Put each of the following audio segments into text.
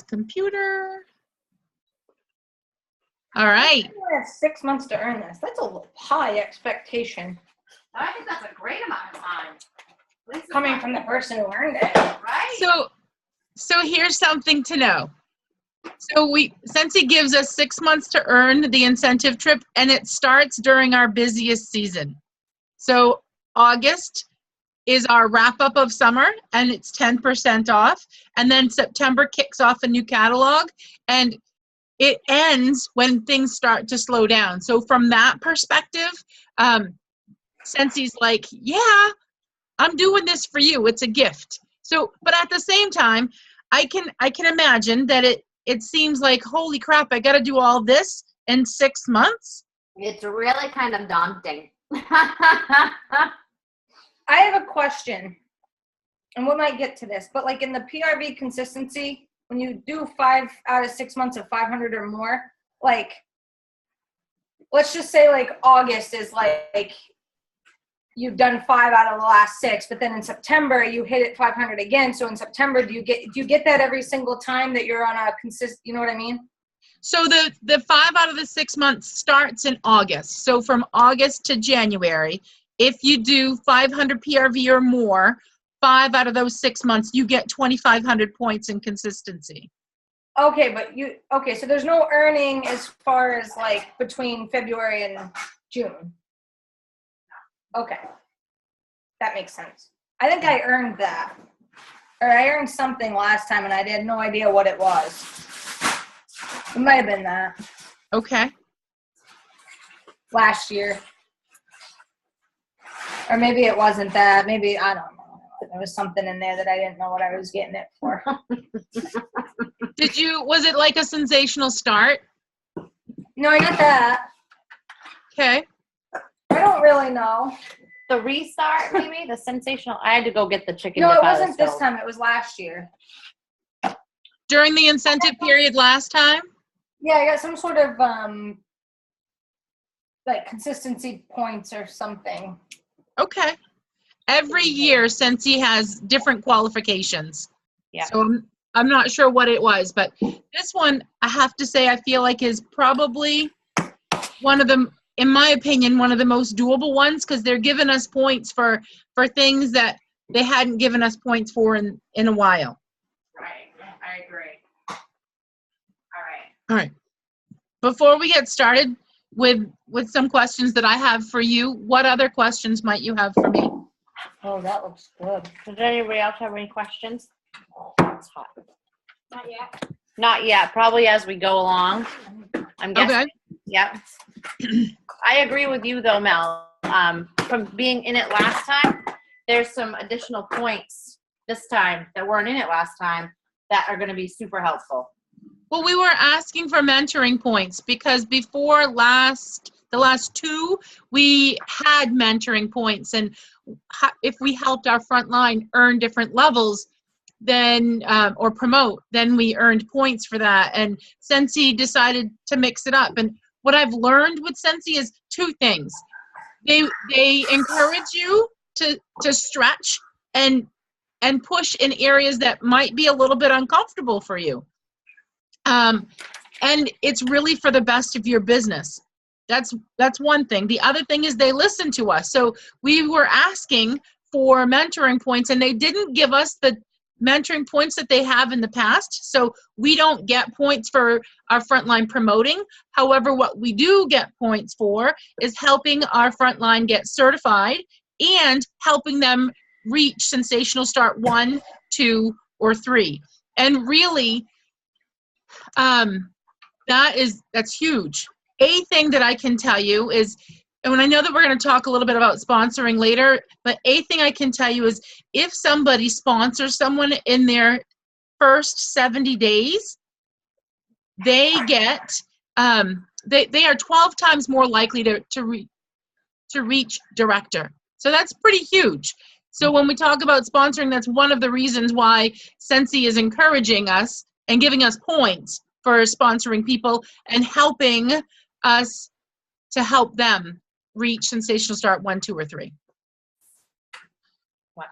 computer. All right. I have 6 months to earn this. That's a high expectation. I think that's a great amount of time. Coming from the person who earned it. Right? So here's something to know. So Scentsy gives us 6 months to earn the incentive trip, and it starts during our busiest season. So August is our wrap up of summer, and it's 10% off. And then September kicks off a new catalog, and it ends when things start to slow down. So from that perspective, Scentsy's like, yeah, I'm doing this for you. It's a gift. So, but at the same time, I can imagine that it seems like, holy crap, I got to do all this in 6 months. It's really kind of daunting. I have a question, and we might get to this, but like in the PRV consistency, when you do 5 out of 6 months of 500 or more, like, let's just say like August is like you've done 5 out of the last 6, but then in September you hit it 500 again. So in September, do you get that every single time that you're on a consistent, you know what I mean? So the 5 out of the 6 months starts in August. So from August to January, if you do 500 PRV or more, 5 out of those 6 months, you get 2,500 points in consistency. Okay, but so there's no earning as far as like between February and June. Okay. That makes sense. I think I earned that. Or I earned something last time and I had no idea what it was. It might have been that. Okay. Last year. Or maybe it wasn't that. Maybe, I don't know. There was something in there that I didn't know what I was getting it for. Was it like a sensational start? No, I got that. Okay. I don't really know. The restart, maybe? The sensational? I had to go get the chicken. No, it wasn't this time. It was last year. During the incentive period last time? Yeah, I got some sort of like consistency points or something. Okay. Every year, Scentsy has different qualifications. Yeah. So I'm not sure what it was, but this one, I have to say, I feel like is probably one of the, in my opinion, one of the most doable ones, because they're giving us points for things that they hadn't given us points for in a while. Right. I agree. All right. Before we get started with some questions that I have for you, what other questions might you have for me? Oh, that looks good. Does anybody else have any questions? It's hot. Not yet. Not yet. Probably as we go along. I'm guessing. Okay. Yep. I agree with you though, Mel. From being in it last time, there's some additional points this time that weren't in it last time that are going to be super helpful. Well, we were asking for mentoring points because before the last 2, we had mentoring points, and if we helped our front line earn different levels, then or promote, then we earned points for that. And Scentsy decided to mix it up. And what I've learned with Scentsy is 2 things. They encourage you to stretch and push in areas that might be a little bit uncomfortable for you. And it's really for the best of your business. That's one thing. The other thing is they listen to us. So we were asking for mentoring points, and they didn't give us the mentoring points that they have in the past. So we don't get points for our frontline promoting. However, what we do get points for is helping our frontline get certified and helping them reach Sensational Start 1, 2, or 3. And really, that's huge. A thing that I can tell you is, and I know that we're going to talk a little bit about sponsoring later, but a thing I can tell you is if somebody sponsors someone in their first 70 days, they get, they are 12 times more likely to reach director. So that's pretty huge. So when we talk about sponsoring, that's one of the reasons why Scentsy is encouraging us and giving us points for sponsoring people and helping us to help them reach Sensational Start 1, 2, or 3. Wow.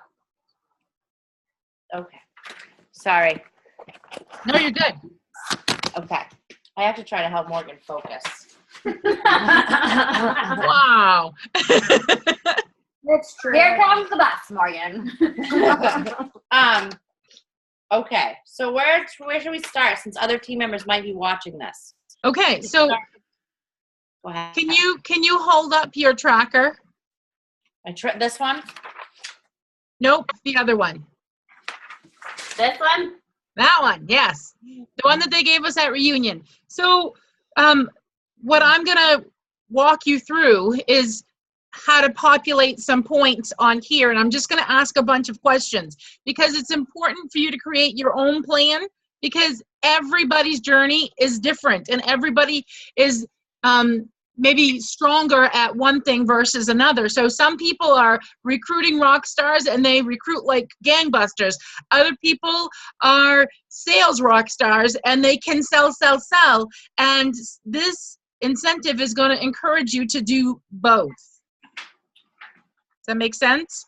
Okay. Sorry. No, you're good. Okay. I have to try to help Morgan focus. Wow. It's true. Here comes the bus, Morgan. Okay. So where should we start since other team members might be watching this? Okay, so Go ahead. can you hold up your tracker? This one? Nope, the other one. This one? That one, yes. The one that they gave us at reunion. So what I'm gonna walk you through is how to populate some points on here. And I'm just gonna ask a bunch of questions because it's important for you to create your own plan because everybody's journey is different and everybody is maybe stronger at one thing versus another. So some people are recruiting rock stars and they recruit like gangbusters. Other people are sales rock stars and they can sell. And this incentive is going to encourage you to do both. Does that make sense?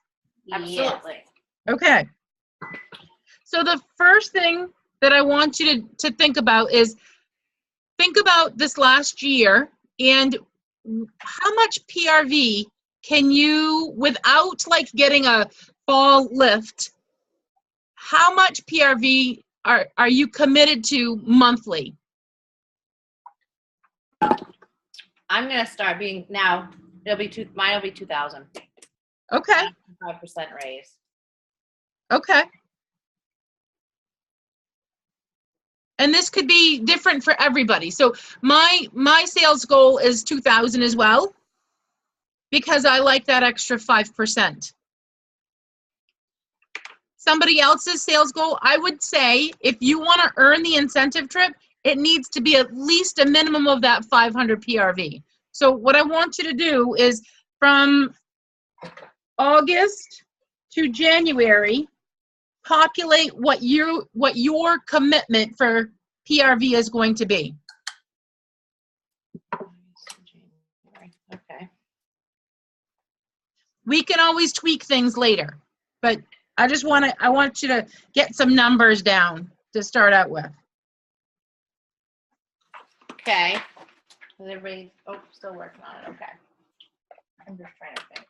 Absolutely. Okay. So the first thing that I want you to think about is think about this last year and how much PRV can you, without like getting a fall lift, how much PRV are you committed to monthly? I'm gonna start being now. Mine will be 2,000. Okay. 5% raise. Okay. And this could be different for everybody. So my sales goal is 2,000 as well because I like that extra 5%. Somebody else's sales goal, I would say if you want to earn the incentive trip, it needs to be at least a minimum of that 500 PRV. So what I want you to do is from August to January, populate what your commitment for PRV is going to be. Okay. We can always tweak things later, but I want you to get some numbers down to start out with. Okay. Is everybody still working on it? Okay. I'm just trying to think.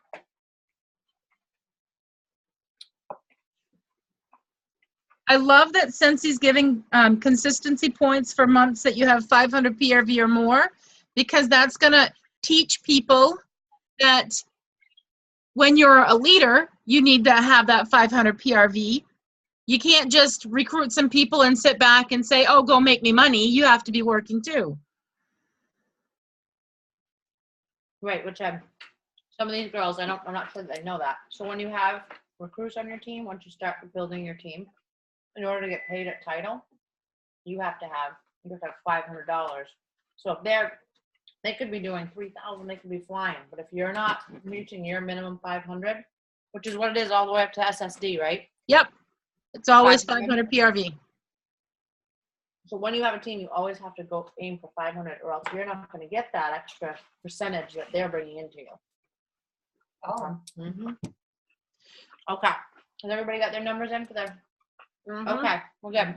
I love that Scentssy's giving consistency points for months that you have 500 PRV or more, because that's going to teach people that when you're a leader, you need to have that 500 PRV. You can't just recruit some people and sit back and say, oh, go make me money. You have to be working too. Right, which some of these girls, I'm not sure that they know that. So when you have recruits on your team, once you start building your team, in order to get paid at title, you have to have $500. So if they could be doing 3,000, they could be flying. But if you're not reaching your minimum 500, which is what it is all the way up to SSD, right? Yep. It's always 500 PRV. So when you have a team, you always have to go aim for 500, or else you're not going to get that extra percentage that they're bringing into you. Oh. Mm-hmm. Okay. Has everybody got their numbers in for their? Mm-hmm. Okay. We're good.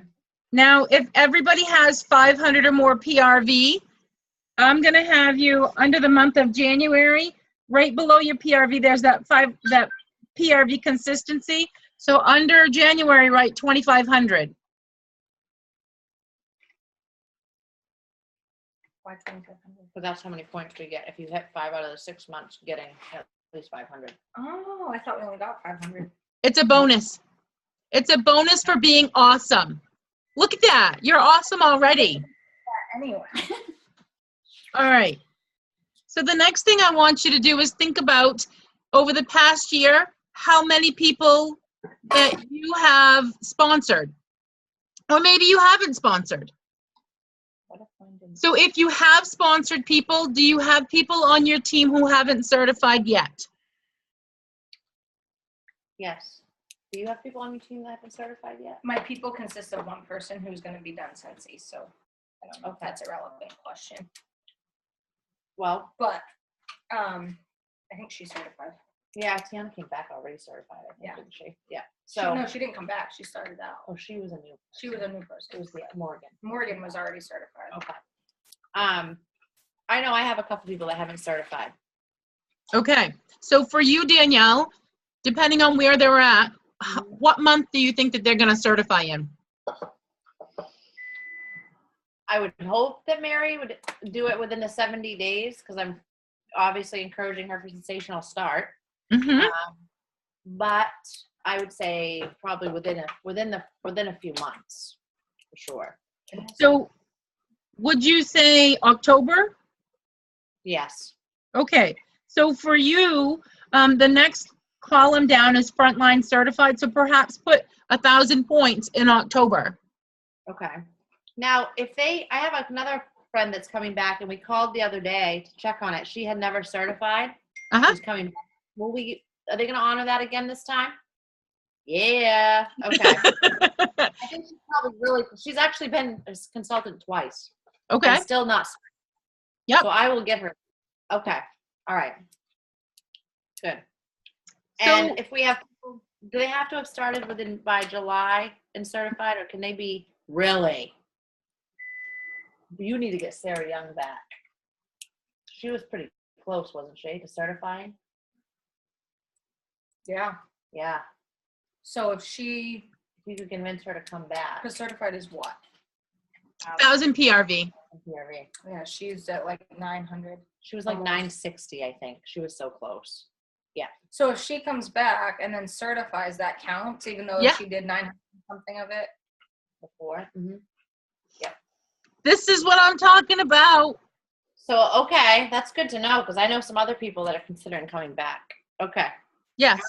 Now, if everybody has 500 or more PRV, I'm going to have you under the month of January, right below your PRV, there's that PRV consistency. So under January, write 2,500. Why 2,500? Because that's how many points we get if you hit 5 out of the 6 months, getting at least 500. Oh, I thought we only got 500. It's a bonus. It's a bonus for being awesome. Look at that. You're awesome already. Anyway. All right. So the next thing I want you to do is think about over the past year, how many people that you have sponsored, or maybe you haven't sponsored. So if you have sponsored people, do you have people on your team who haven't certified yet? Yes. Do you have people on your team that haven't certified yet? My people consist of one person who's going to be done Scentsy, so I don't know if that's a relevant question. Well, but I think she's certified. Yeah, Tiana came back already certified, I think, Yeah. didn't she? Yeah. So, No, she didn't come back. She started out. oh, she was a new. She was a new It person. was the Morgan. Morgan was already certified. Okay. I know I have a couple people that haven't certified. Okay. So for you, Danielle, depending on where they're at, what month do you think that they're going to certify in? I would hope that Mary would do it within the 70 days because I'm obviously encouraging her for sensational start. Mm-hmm. But I would say probably within a few months, for sure. So would you say October? Yes. Okay. So for you, the next column down is frontline certified. So perhaps put 1,000 points in October. Okay. Now, I have another friend that's coming back, and we called the other day to check on it. She had never certified. Uh-huh. She's coming back. Are they going to honor that again this time? Yeah. Okay. I think she's actually been a consultant twice. Okay. And still not. Yep. So I will get her. Okay. All right. Good. So- And if we have, do they have to have started by July and certified, or can they be really? You need to get Sarah Young back. She was pretty close, wasn't she, to certifying? Yeah. Yeah. So if she, If you could convince her to come back. because certified is what? 1,000 PRV. PRV. Yeah, she's at like 900. She was like Almost. 960, I think. She was so close. So if she comes back and then certifies, that counts, even though Yeah. she did 900 something of it. Before. Mm-hmm. This is what I'm talking about. So, okay, that's good to know because I know some other people that are considering coming back. Okay. Yes.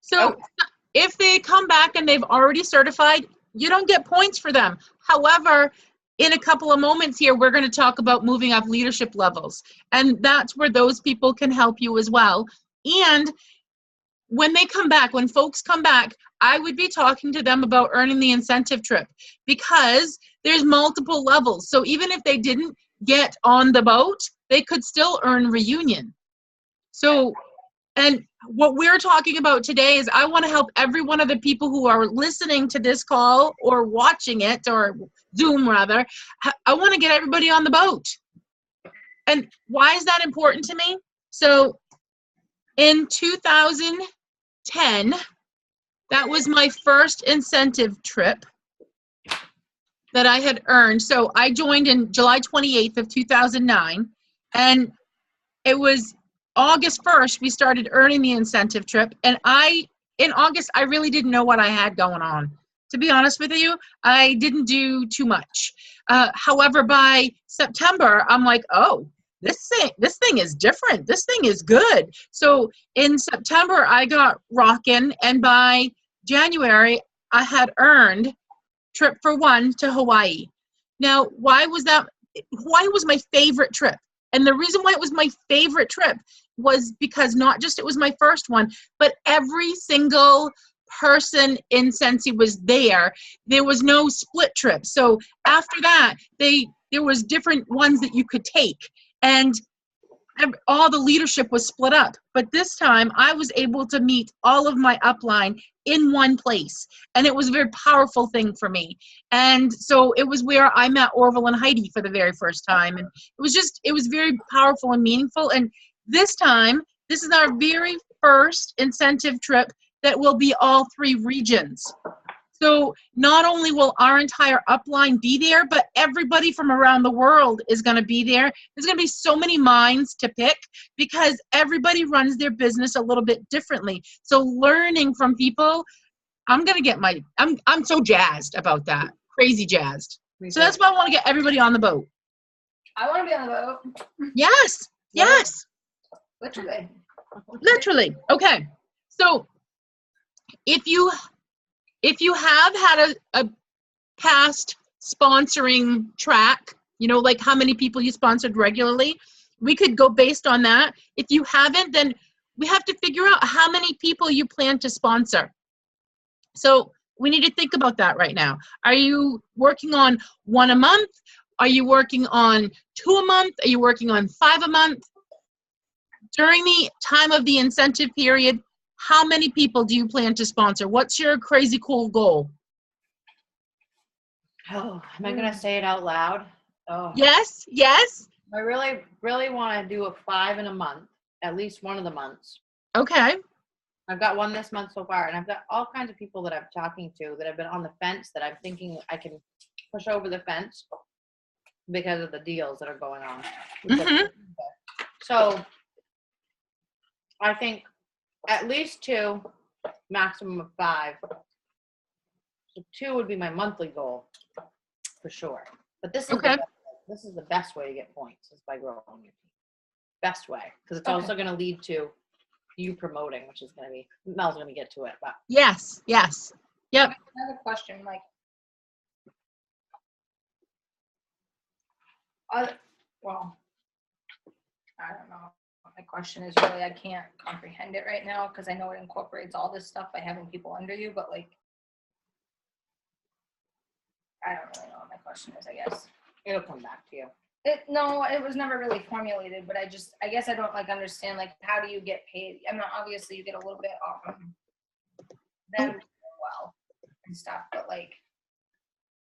So if they come back and they've already certified, you don't get points for them. However, in a couple of moments here, we're going to talk about moving up leadership levels. And that's where those people can help you as well. And when they come back, when folks come back, I would be talking to them about earning the incentive trip because there's multiple levels. So even if they didn't get on the boat, they could still earn reunion. So, and what we're talking about today is I want to help every one of the people who are listening to this call or watching it, or Zoom rather. I want to get everybody on the boat. And why is that important to me? So in 2010, that was my first incentive trip that I had earned. So I joined in July 28th of 2009, and it was August 1st we started earning the incentive trip. And in August, I really didn't know what I had going on. To be honest with you, I didn't do too much. However, by September, I'm like, oh, this thing is different. This thing is good. So in September, I got rocking, and by January, I had earned trip for one to Hawaii. Now, why was that? Hawaii was my favorite trip. And the reason why it was my favorite trip was because not just it was my first one, but every single person in Scentsy was there. There was no split trip. So after that, there was different ones that you could take. And all the leadership was split up. But this time, I was able to meet all of my upline in one place. And it was a very powerful thing for me. And so it was where I met Orville and Heidi for the very first time. And it was very powerful and meaningful. And this time, this is our very first incentive trip that will be all 3 regions. So not only will our entire upline be there, but everybody from around the world is going to be there. There's going to be so many minds to pick because everybody runs their business a little bit differently. So learning from people, I'm so jazzed about that. Crazy jazzed. So that's why I want to get everybody on the boat. I want to be on the boat. Yes. Yes. Literally. Literally. Okay. So if you have had a past sponsoring track, like how many people you sponsored regularly, we could go based on that. If you haven't, then we have to figure out how many people you plan to sponsor. So we need to think about that right now. Are you working on 1 a month? Are you working on 2 a month? Are you working on 5 a month? During the time of the incentive period, how many people do you plan to sponsor? What's your crazy cool goal? Oh, am I going to say it out loud? Oh, Yes, yes. I really, really want to do a 5 in a month, at least one of the months. Okay. I've got one this month so far, and I've got all kinds of people that I'm talking to that have been on the fence that I'm thinking I can push over the fence because of the deals that are going on. Mhm. So I think at least 2, maximum of 5. So 2 would be my monthly goal for sure. But this is Okay. this is the best way to get points is by growing your team. Best way, because it's Okay. also going to lead to you promoting, which is going to be Mel's going to get to it, but Yes, yes. Yep. I have a question, like, well, I don't know. My question is really, I can't comprehend it right now because I know it incorporates all this stuff by having people under you, but like, I don't really know what my question is, I guess. it'll come back to you. No, it was never really formulated, but I guess I don't like understand, like, how do you get paid? I mean, obviously you get a little bit them as well and stuff, but like,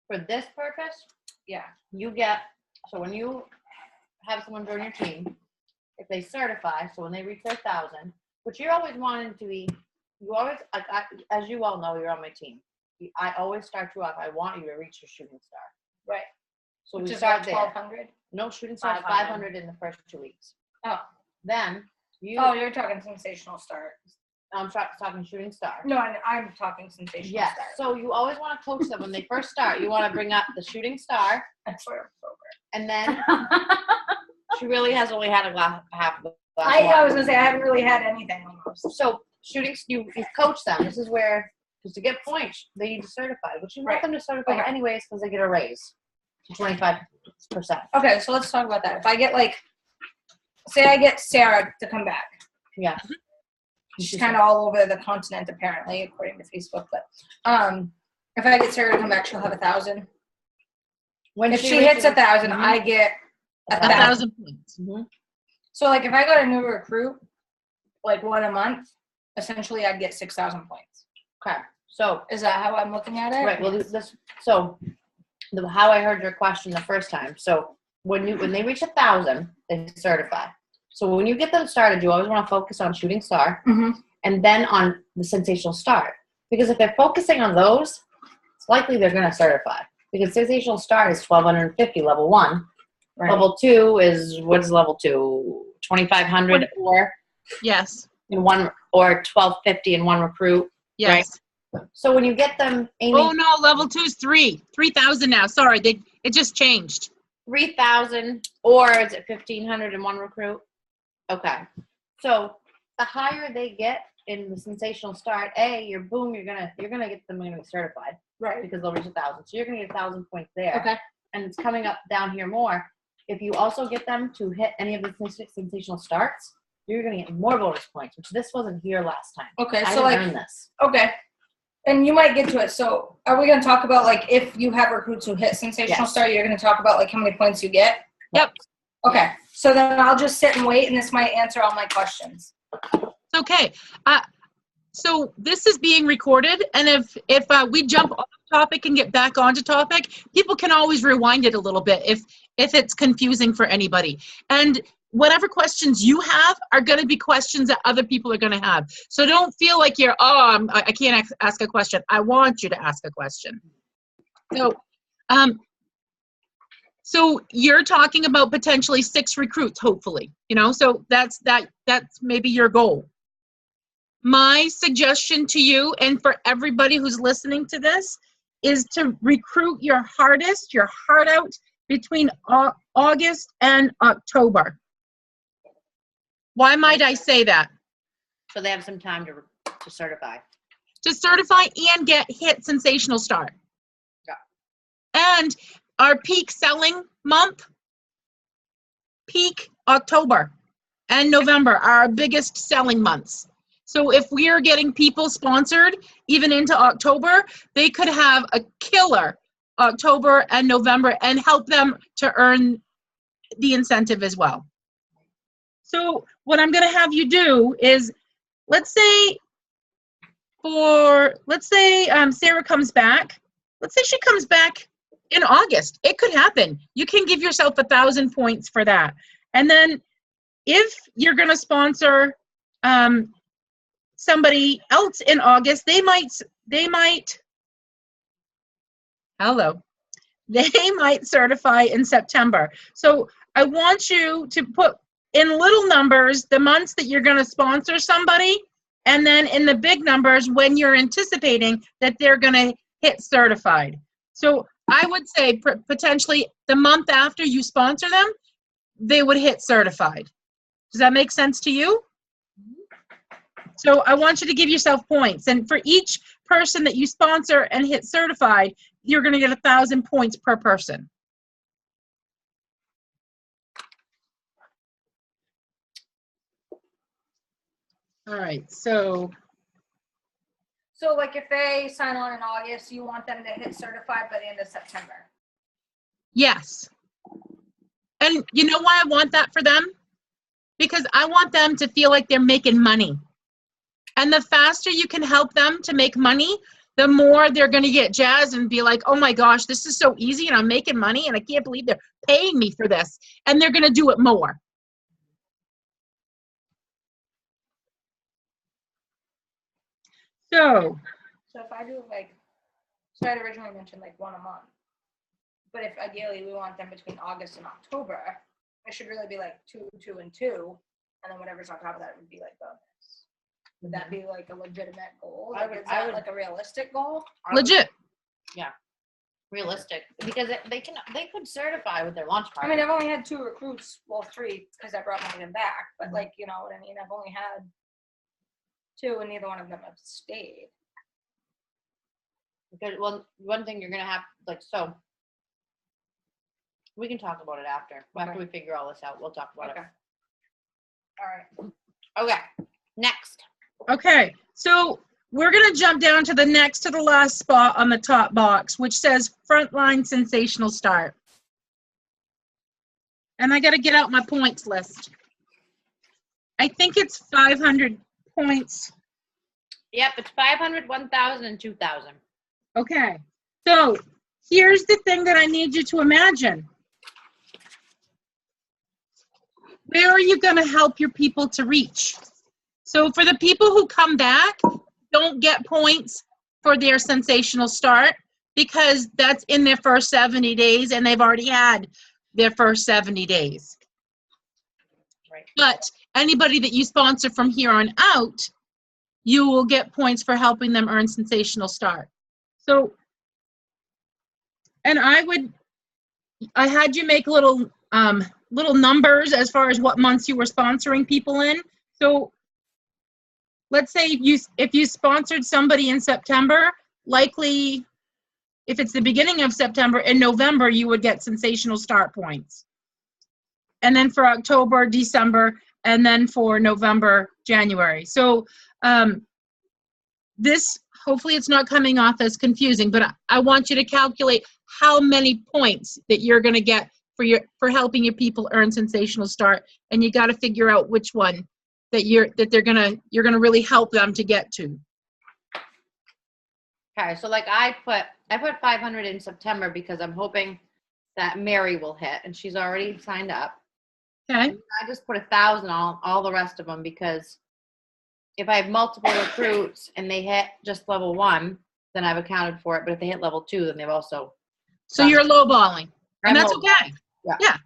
For this purpose, yeah. you get, so when you have someone join your team, if they certify, so when they reach their 1,000, which you're always wanting to be, you always, like, as you all know, you're on my team. I always start you off, I want you to reach your shooting star. Right. So Which we is start like there. 1,200. No, shooting star 500. 500 in the first 2 weeks. Oh. Then you, Oh, you're talking sensational start. I'm talking shooting star. No, I'm talking sensational Yes. start. So you always want to coach them when they first start. You want to bring up the shooting star, That's where I'm over. and then she really has only had a glass, half of a glass. I of wine. was gonna say I haven't really had anything almost. So shooting, you coach them. This is where, because to get points, they need to certify, which you want Right. them to certify Okay. anyways because they get a raise to 25%. Okay, so let's talk about that. If I get like, say I get Sarah to come back. Yeah. She's kind of all over the continent apparently, according to Facebook. But if I get Sarah to come back, she'll have 1,000. When If she hits reaches- 1,000, Mhm. I get 1,000 points. Mhm. So like if I got a new recruit, like one a month, essentially I'd get 6,000 points. Okay. So Is that how I'm looking at it? right. Well, this. So how I heard your question the first time. So when they reach 1,000, they certify. So when you get them started, you always want to focus on shooting star Mm-hmm. and then on the sensational start. Because if they're focusing on those, it's likely they're going to certify. Because sensational start is 1,250 level 1. Right. Level 2 is, what is level 2? 2,500 or Yes, in one, or 1,250 in one recruit. yes. So when you get them aiming Oh no, level 2's 3,000 now. Sorry, it just changed. 3,000, or is it 1,500 in one recruit? Okay. So the higher they get in the sensational start, you're gonna get them gonna be certified Right. because they'll reach 1,000. So you're gonna get 1,000 points there. Okay. And it's coming up down here more. If you also get them to hit any of the sensational starts, you're gonna get more bonus points, which this wasn't here last time. Okay. I So didn't like, earn this. okay. And you might get to it. So are we going to talk about like if you have recruits who hit sensational Yes. start, you're going to talk about like how many points you get? Yep. Okay. So then I'll just sit and wait and this might answer all my questions. Okay. So this is being recorded, and if we jump off topic and get back onto topic, people can always rewind it a little bit if it's confusing for anybody. And whatever questions you have are going to be questions that other people are going to have. So don't feel like you're, I can't ask a question. I want you to ask a question. So you're talking about potentially 6 recruits, hopefully, so that's maybe your goal. My suggestion to you and for everybody who's listening to this is to recruit your hardest, your heart out between August and October. Why might I say that? So they have some time to certify. To certify and hit sensational start. Yeah. And our peak selling month, peak October and November are our biggest selling months. So if we are getting people sponsored even into October, they could have a killer October and November and help them to earn the incentive as well. So what I'm going to have you do is, let's say for, let's say Sarah comes back. Let's say she comes back in August. It could happen. You can give yourself 1,000 points for that. And then if you're going to sponsor somebody else in August, they might certify in September. So I want you to put in little numbers the months that you're going to sponsor somebody, and then in the big numbers when you're anticipating that they're going to hit certified. So I would say potentially the month after you sponsor them, they would hit certified. Does that make sense to you? So I want you to give yourself points. And for each person that you sponsor and hit certified, you're going to get 1,000 points per person. All right, so like if they sign on in August, you want them to hit certified by the end of September? yes. And you know why I want that for them? Because I want them to feel like they're making money. And the faster you can help them to make money, the more they're going to get jazzed and be like, oh my gosh, this is so easy and I'm making money and I can't believe they're paying me for this. And they're going to do it more. So if I do so I'd originally mentioned one a month. But if ideally we want them between August and October, it should really be 2, 2, and 2. And then whatever's on top of that would be bonus. Would that be a legitimate goal? Is that a realistic goal? legit. Yeah. Realistic. Because they could certify with their launch party. I mean, I've only had 2 recruits, well 3, because I brought one of them back. But you know what I mean? I've only had 2 and neither one of them have stayed. Because, well, one thing you're going to have, so we can talk about it after. Okay. After we figure all this out, we'll talk about Okay. it. All right. Okay. Next. Okay, so we're going to jump down to the next to the last spot on the top box, which says Frontline Sensational Start. And I got to get out my points list. I think it's 500 points. Yep, it's 500, 1,000, and 2,000. Okay, so here's the thing that I need you to imagine. Where are you going to help your people to reach? So for the people who come back, don't get points for their sensational start because that's in their first 70 days and they've already had their first 70 days. Right. But anybody that you sponsor from here on out, you will get points for helping them earn sensational start. So, and I had you make little numbers as far as what months you were sponsoring people in. So let's say if you sponsored somebody in September, likely if it's the beginning of September, in November you would get sensational start points. And then for October, December, and then for November, January. So this, hopefully it's not coming off as confusing, but I want you to calculate how many points that you're going to get for helping your people earn sensational start, and you got to figure out which one that you're gonna really help them to get to. Okay, so I put 500 in September because I'm hoping that Mary will hit, and she's already signed up. Okay. I just put 1,000 on all the rest of them because if I have multiple recruits and they hit just level 1, then I've accounted for it. But if they hit level 2, then they've also. So you're lowballing, and that's okay. Yeah,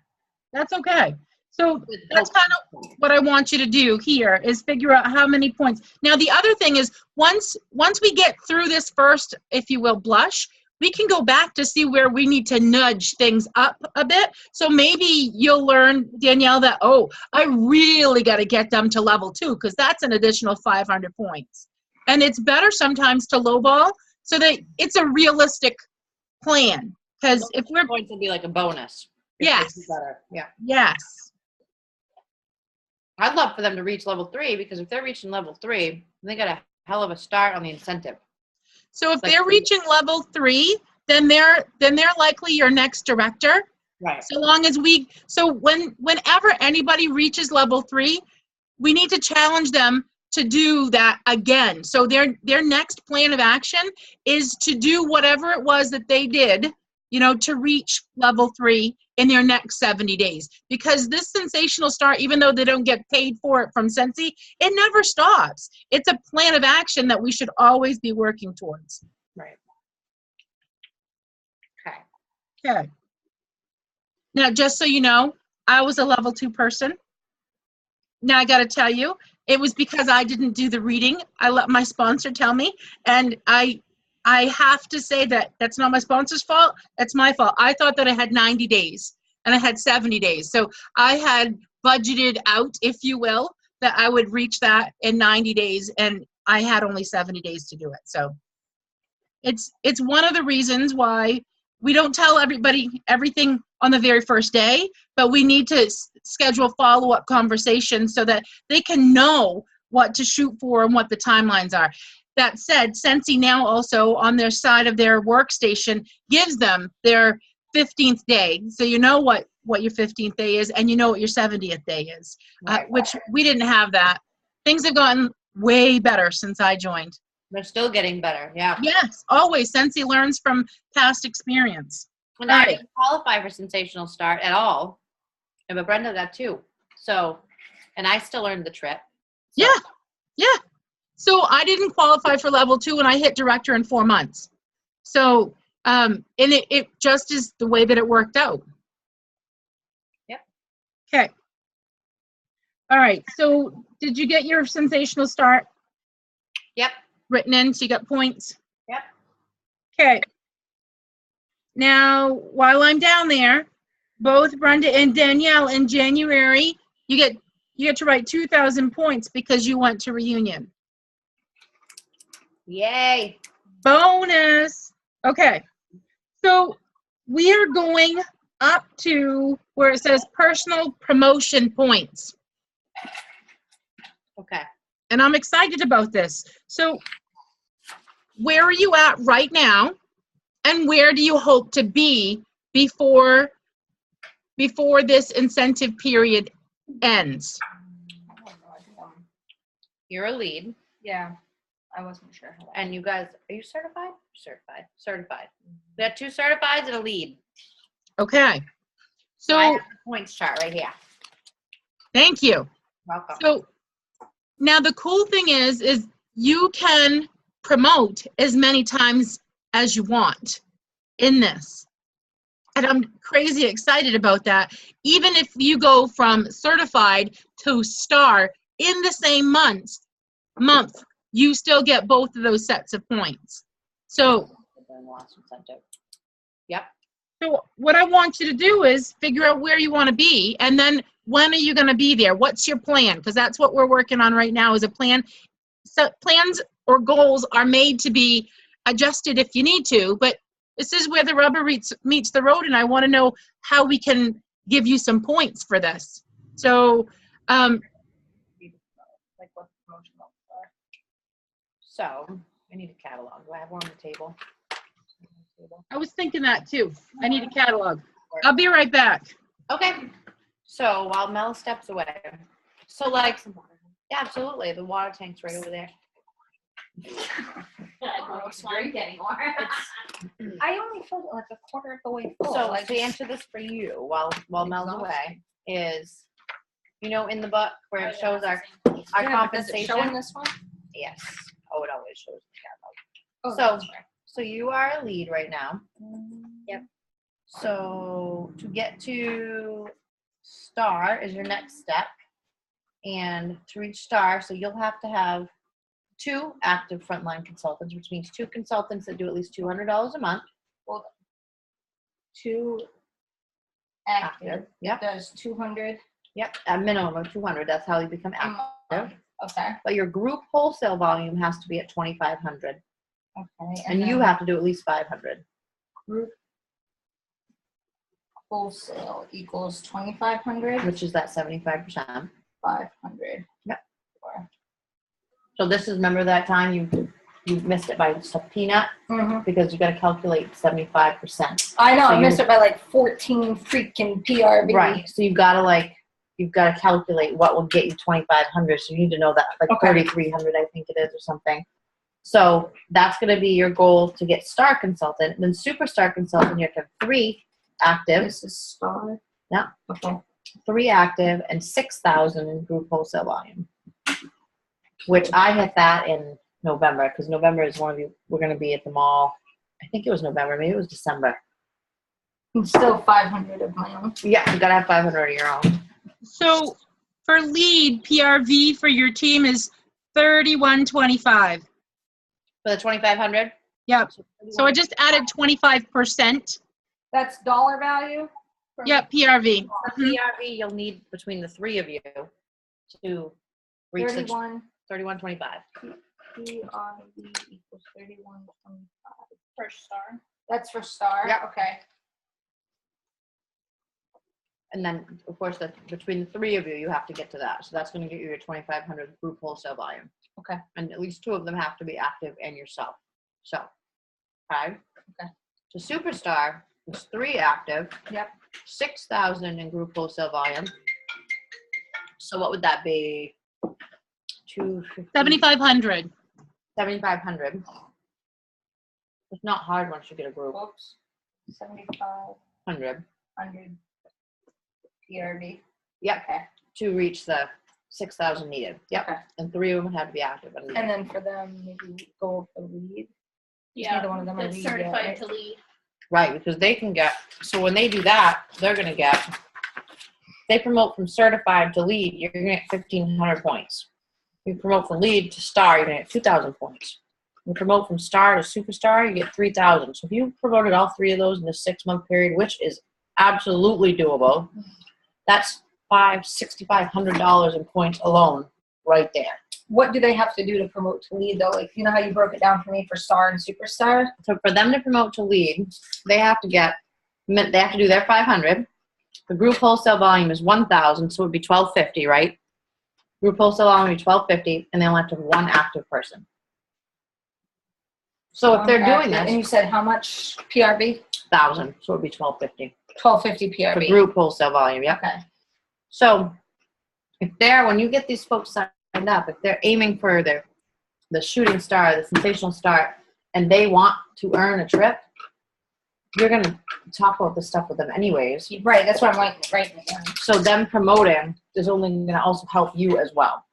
that's okay. So that's kind of what I want you to do here is figure out how many points. Now the other thing is once we get through this first, if you will, blush, we can go back to see where we need to nudge things up a bit. So maybe you'll learn, Danielle, that, oh, I really got to get them to level 2 because that's an additional 500 points. And it's better sometimes to lowball so that it's a realistic plan. Because if we're points will be like a bonus. Yes. Yeah. Yes. I'd love for them to reach level 3 because if they're reaching level 3, they got a hell of a start on the incentive. So if they're reaching level 3, then they're likely your next director. Right. So long as whenever anybody reaches level 3, we need to challenge them to do that again. So their next plan of action is to do whatever it was that they did, to reach level 3 in their next 70 days. Because this sensational start, even though they don't get paid for it from Scentsy, it never stops. It's a plan of action that we should always be working towards. Right. Okay. Now, just so you know, I was a level 2 person. Now, I got to tell you, it was because I didn't do the reading. I let my sponsor tell me, and I have to say that that's not my sponsor's fault. That's my fault. I thought that I had 90 days, and I had 70 days. So I had budgeted out, if you will, that I would reach that in 90 days, and I had only 70 days to do it. So it's one of the reasons why we don't tell everybody everything on the very first day, but we need to schedule follow-up conversations so that they can know what to shoot for and what the timelines are. That said, Scentsy now also on their side of their workstation gives them their 15th day. So you know what your 15th day is, and you know what your 70th day is, which we didn't have that. Things have gotten way better since I joined. They're still getting better, yeah. Yes, always. Scentsy learns from past experience. And I didn't qualify for Sensational Start at all. But Brenda got 2. So, and I still earned the trip. So. Yeah. So I didn't qualify for level 2 and I hit director in 4 months. So, and it just is the way that it worked out. Yep. Okay. All right. So did you get your Sensational Start? Yep. Written in, so you got points? Yep. Okay. Now, while I'm down there, both Brenda and Danielle in January, you get to write 2,000 points because you went to reunion. Yay. Bonus. Okay. So we are going up to where it says personal promotion points. Okay. And I'm excited about this. So where are you at right now? And where do you hope to be before this incentive period ends? You're a lead. Yeah, I wasn't sure. And you guys, are you certified? Certified. We got 2 certifieds and a lead. Okay. I So have the points chart right here. thank you. Welcome. So now the cool thing is you can promote as many times as you want in this. And I'm crazy excited about that. Even if you go from certified to star in the same month, you still get both of those sets of points. So Yep. So what I want you to do is figure out where you want to be, and then when are you going to be there? What's your plan? Because that's what we're working on right now is a plan. So plans or goals are made to be adjusted if you need to, but this is where the rubber meets the road, and I want to know how we can give you some points for this. So, Like what the promotion levels are. So, I need a catalog. Do I have one on the table? I was thinking that too. I need a catalog. I'll be right back. Okay. So, while Mel steps away. So, like, yeah, absolutely. The water tank's right over there. I don't drink anymore. I only filled it like a quarter of the way full. So, like, to answer this for you while Mel's away is, in the book where it shows our yeah, but does it compensation. show in this one? Yes. Oh, it always shows the catalog. Oh, So- that's right. So you are a lead right now. Yep. So to get to star is your next step. And to reach star, so you'll have to have 2 active frontline consultants, which means 2 consultants that do at least $200 a month. Well, 2 active. Yep. Does 200. Yep. A minimum of 200. That's how you become active. Okay. But your group wholesale volume has to be at 2,500. Okay. And you then have to do at least 500. group wholesale equals 2,500. Which is that 75%. 500. Yep. So this is, remember that time you missed it by just a peanut Mm-hmm. because you got to calculate 75%. I know. So I missed it by like 14 freaking PRV. Right. So you've got to you've got to calculate what will get you 2,500. So you need to know that, like Okay. 3,300, I think it is, or something. So that's going to be your goal to get star consultant. And then superstar consultant, you have to have 3 active. This is star. Yeah. Okay. 3 active and 6,000 in group wholesale volume, which I hit that in November, because November is we're going to be at the mall. I think it was November, maybe it was December. I'm still 500 of my own. Yeah, you got to have 500 of your own. So for lead, PRV for your team is 3125. For the 2,500? Yep. So I just added 25%. That's dollar value? Yep, PRV. For PRV, you'll need between the 3 of you to reach the 3125. PRV equals 3125. For star? That's for star? Yeah. Okay. And then, of course, between the 3 of you, you have to get to that. So that's going to get you your 2,500 group wholesale volume. Okay. And at least 2 of them have to be active and yourself. So, okay. Okay. So Superstar is 3 active. Yep. 6,000 in group wholesale volume. So what would that be? 7,500. 7,500. It's not hard once you get a group. Whoops. 7,500 100. PRV. Yep. Okay. To reach the 6,000 needed. Yep. Okay. And 3 of them have to be active. And then for them, maybe go for lead. Neither one of them are That's lead certified yet, to lead. Right, because they can get, so when they do that, they're going to get, they promote from certified to lead, you're going to get 1,500 points. You promote from lead to star, you're going to get 2,000 points. You promote from star to superstar, you get 3,000. So if you promoted all 3 of those in a 6-month period, which is absolutely doable, that's $6,500 in points alone right there. What do they have to do to promote to lead though? Like, you know how you broke it down for me for star and superstar? So for them to promote to lead, they have to do their 500. The group wholesale volume is 1,000, so it would be 1,250, right? Group wholesale volume would be 1,250, and they only have to have 1 active person. So if they're doing And this, you said how much PRV? 1,000, so it would be 1,250 1250 for PRV. group wholesale volume. Yep. Okay. So when you get these folks signed up, if they're aiming for the shooting star, the sensational star, and they want to earn a trip, you're going to talk about this stuff with them anyways. Right, that's what I'm like right now. So them promoting is only going to also help you as well.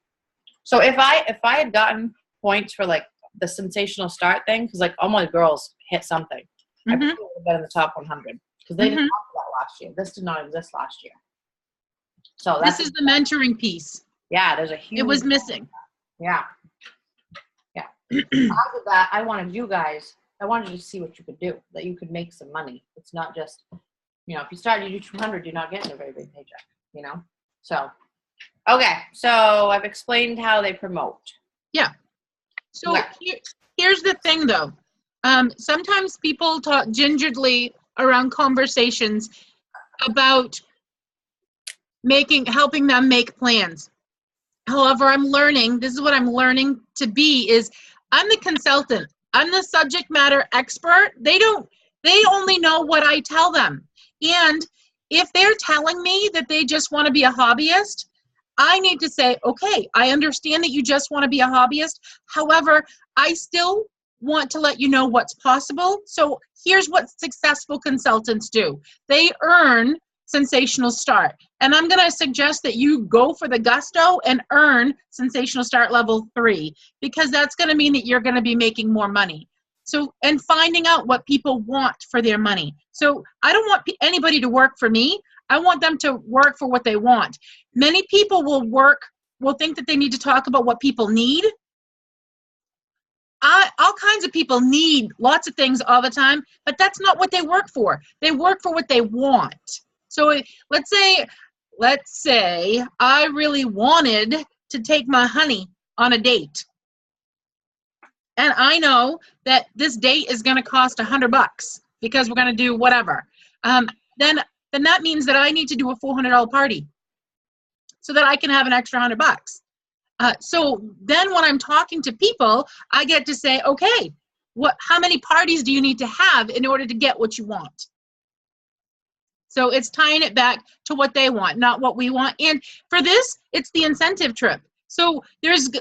So if I had gotten points for like the sensational start thing, because like all my girls hit something, I Mhm. would have been in the top 100 because they didn't have that last year. This did not exist last year. So This is the mentoring piece. yeah, there's a huge. It was missing. Yeah. Out of that, I wanted you to see what you could do, that you could make some money. It's not just, if you start, you do 200, you're not getting a very big paycheck, So, okay. So I've explained how they promote. So Yeah. here's the thing, though. Sometimes people talk gingerly around conversations about helping them make plans. However, this is what I'm learning to be is I'm the consultant. I'm the subject matter expert. They only know what I tell them. And if they're telling me that they just want to be a hobbyist, I need to say, okay, I understand that you just want to be a hobbyist. However, I still want to let you know what's possible. So here's what successful consultants do. They earn sensational start. And I'm going to suggest that you go for the gusto and earn sensational start level 3, because that's going to mean that you're going to be making more money. So, and finding out what people want for their money. So I don't want anybody to work for me. I want them to work for what they want. Many people will think that they need to talk about what people need. All kinds of people need lots of things all the time, but that's not what they work for. They work for what they want. So let's say I really wanted to take my honey on a date. And I know that this date is going to cost $100 because we're going to do whatever. Then that means that I need to do a $400 party so that I can have an extra $100. So then when I'm talking to people, I get to say, okay, how many parties do you need to have in order to get what you want? So it's tying it back to what they want, not what we want. And for this, it's the incentive trip. So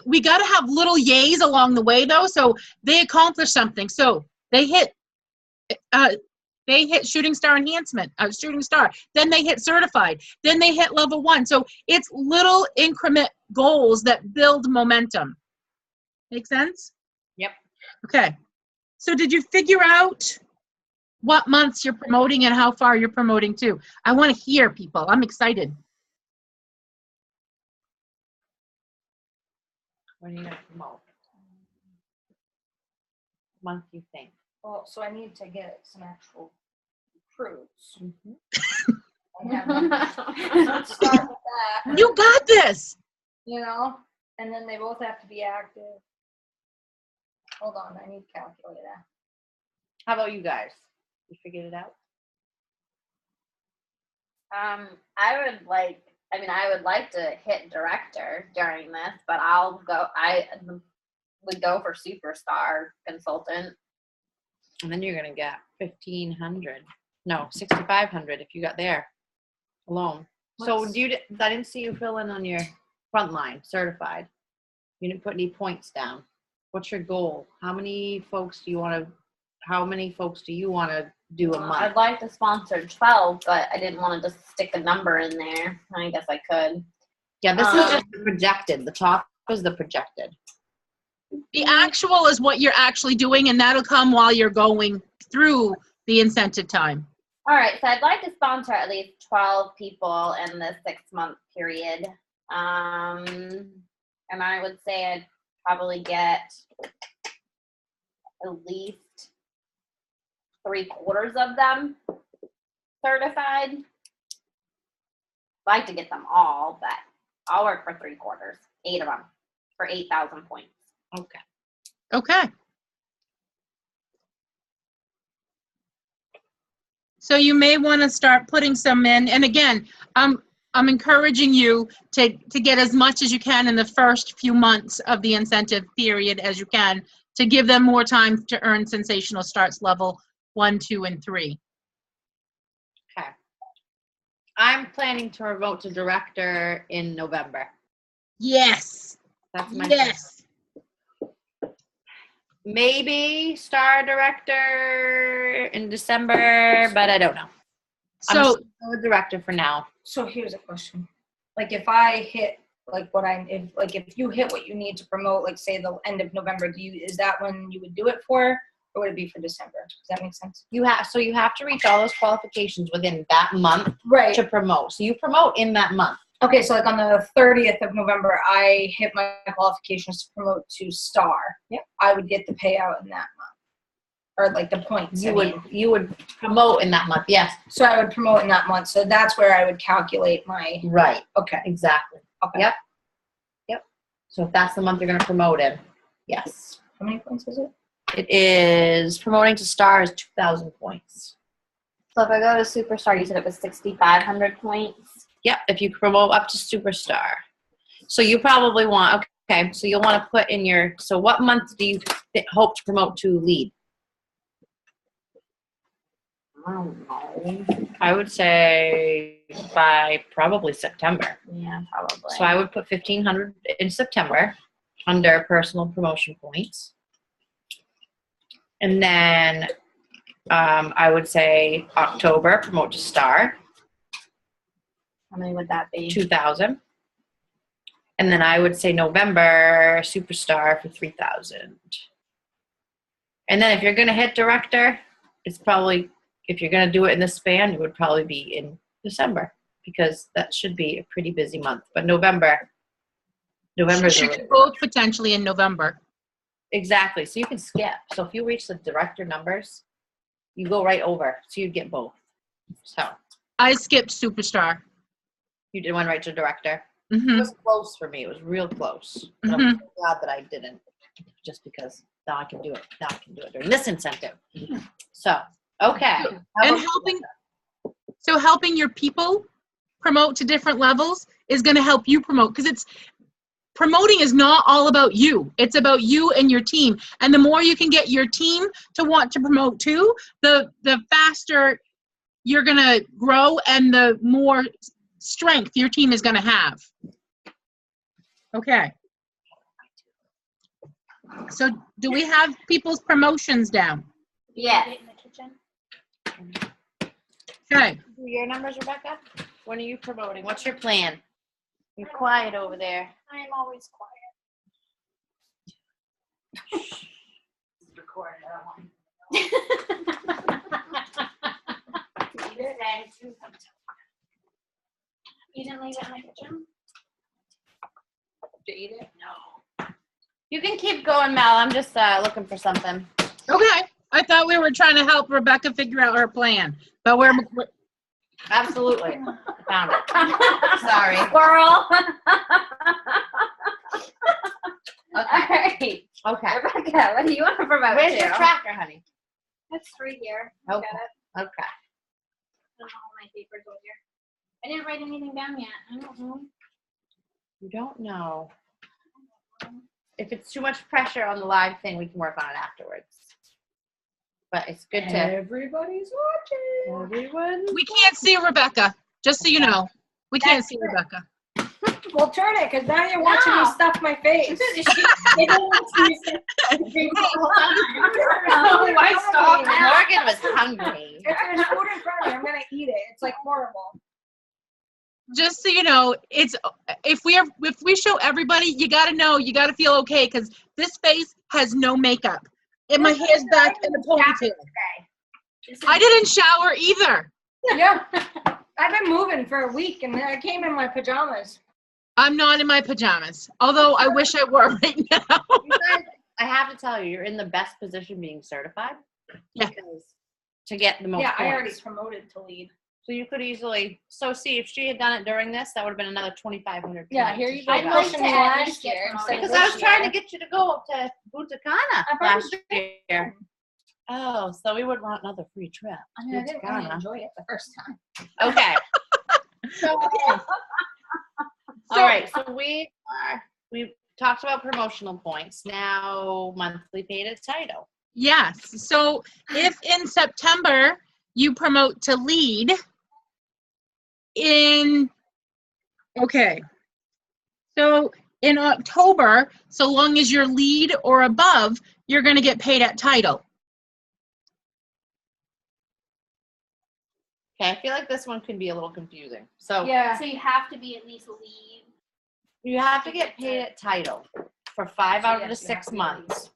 we got to have little yays along the way, though, so they accomplish something. So they hit shooting star enhancement, shooting star. Then they hit certified. Then they hit level 1. So it's little increment goals that build momentum. Make sense? Yep. Okay. So did you figure out what months you're promoting and how far you're promoting to? I want to hear people. I'm excited. When are you going to promote? Month you think? Well, so I need to get some actual recruits. Mhm. Let's start with that. You got this. You know, and then they both have to be active. Hold on, I need a calculator. How about you guys? You figured it out? I would like to hit director during this, but I would go for superstar consultant. And then you're going to get 1,500. No, 6,500 if you got there alone. So I didn't see you fill in on your front line, certified. You didn't put any points down. What's your goal? How many folks do you want to do a month? I'd like to sponsor 12, but I didn't want to just stick a number in there. I guess I could. Yeah, this is just the projected. The top is the projected. The actual is what you're actually doing, and that'll come while you're going through the incentive time. All right, so I'd like to sponsor at least 12 people in the 6-month period. And I would say I'd probably get at least 3/4 of them certified. I'd like to get them all, but I'll work for 3/4, 8 of them, for 8,000 points. Okay. Okay. So you may want to start putting some in. And again, I'm encouraging you to get as much as you can in the first few months of the incentive period as you can, to give them more time to earn sensational starts level 1, 2, and 3. Okay. I'm planning to promote to director in November. Yes. That's my Yes. maybe star director in December, but I don't know. I'm So still a director for now. So here's a question. Like if I hit if you hit what you need to promote, like say the end of November, is that when you would do it for, or would it be for December? Does that make sense? You have to reach all those qualifications within that month Right. to promote. So you promote in that month. Okay, so like on the 30th of November, I hit my qualifications to promote to star. Yep. I would get the payout in that month, or like the points. You would promote in that month. Yes. So I would promote in that month. So that's where I would calculate my. Right. Okay. Exactly. Okay. Yep. Yep. So if that's the month you're going to promote in, yes. How many points is it? It is promoting to star is 2,000 points. So if I go to superstar, you said it was 6,500 points. Yep, if you promote up to superstar. So you probably want, okay, so you'll want to put in your, so what month do you hope to promote to lead? I don't know. I would say by probably September. Yeah, probably. So I would put 1,500 in September under personal promotion points. And then I would say October, promote to star. How many would that be? 2,000. And then I would say November, superstar for 3,000. And then if you're going to hit director, it's probably, if you're going to do it in this span, it would probably be in December, because that should be a pretty busy month. But November is you could both potentially in November. exactly. So you can skip. So if you reach the director numbers, you go right over. So you'd get both. So I skipped superstar. you did one right to director. Mm-hmm. It was close for me. It was real close. But I'm so glad that I didn't, just because now I can do it. Now I can do it during this incentive. So, okay. And helping your people promote to different levels is going to help you promote, because promoting is not all about you. It's about you and your team. And the more you can get your team to want to promote too, the faster you're going to grow and the more strength your team is going to have. Okay. So do we have people's promotions down? Yes. Okay. Your numbers, Rebecca? When are you promoting? What's your plan? You're quiet over there. I am always quiet. Record You didn't leave it in my kitchen? Did you eat it? No. You can keep going, Mel. I'm just looking for something. Okay. I thought we were trying to help Rebecca figure out her plan, but we're Absolutely. I found it. Sorry. Squirrel. Okay. All right. Okay. Rebecca, what do you want to promote Where's to? your tracker, honey? It's right here. Okay. Got it. Okay. I don't know all my papers over here. I didn't write anything down yet. I don't know. You don't know. If it's too much pressure on the live thing, we can work on it afterwards. But it's good to. Everybody's watching. Everyone. we can't see Rebecca, just so you know. We can't see Rebecca. Well, turn it, because now you're watching me No. stuff my face. They don't want to use it. Oh, I stopped. Morgan was hungry. If there's food in front of me, I'm gonna eat it. It's like horrible. Just so you know, it's if we show everybody, you got to know, you got to feel okay because this face has no makeup. And my hair's back in the ponytail. I didn't shower either. Yeah. I've been moving for a week, and I came in my pajamas. I'm not in my pajamas, although I wish I were right now. You guys, I have to tell you, you're in the best position being certified. Yeah. Because to get the most Yeah, points. I already promoted to lead. So you could easily, see if she had done it during this, that would have been another 2,500. Yeah, points here to you show go. I'd that. like Pushing to me at last least get year promoted. Because this I was trying to year. get you to go up to Punta Cana I last probably year. Oh, so we would want another free trip. I mean, I Punta didn't really Cana. enjoy it the first time. Okay. So, So- all right. So we talked about promotional points. Now monthly paid at title. Yes. So if in September you promote to lead so in October, so long as you're lead or above, you're going to get paid at title. Okay. I feel like this one can be a little confusing. So Yeah. So you have to be at least lead. you have to get paid at title for 5 So out of the yes, you have 6 to be months.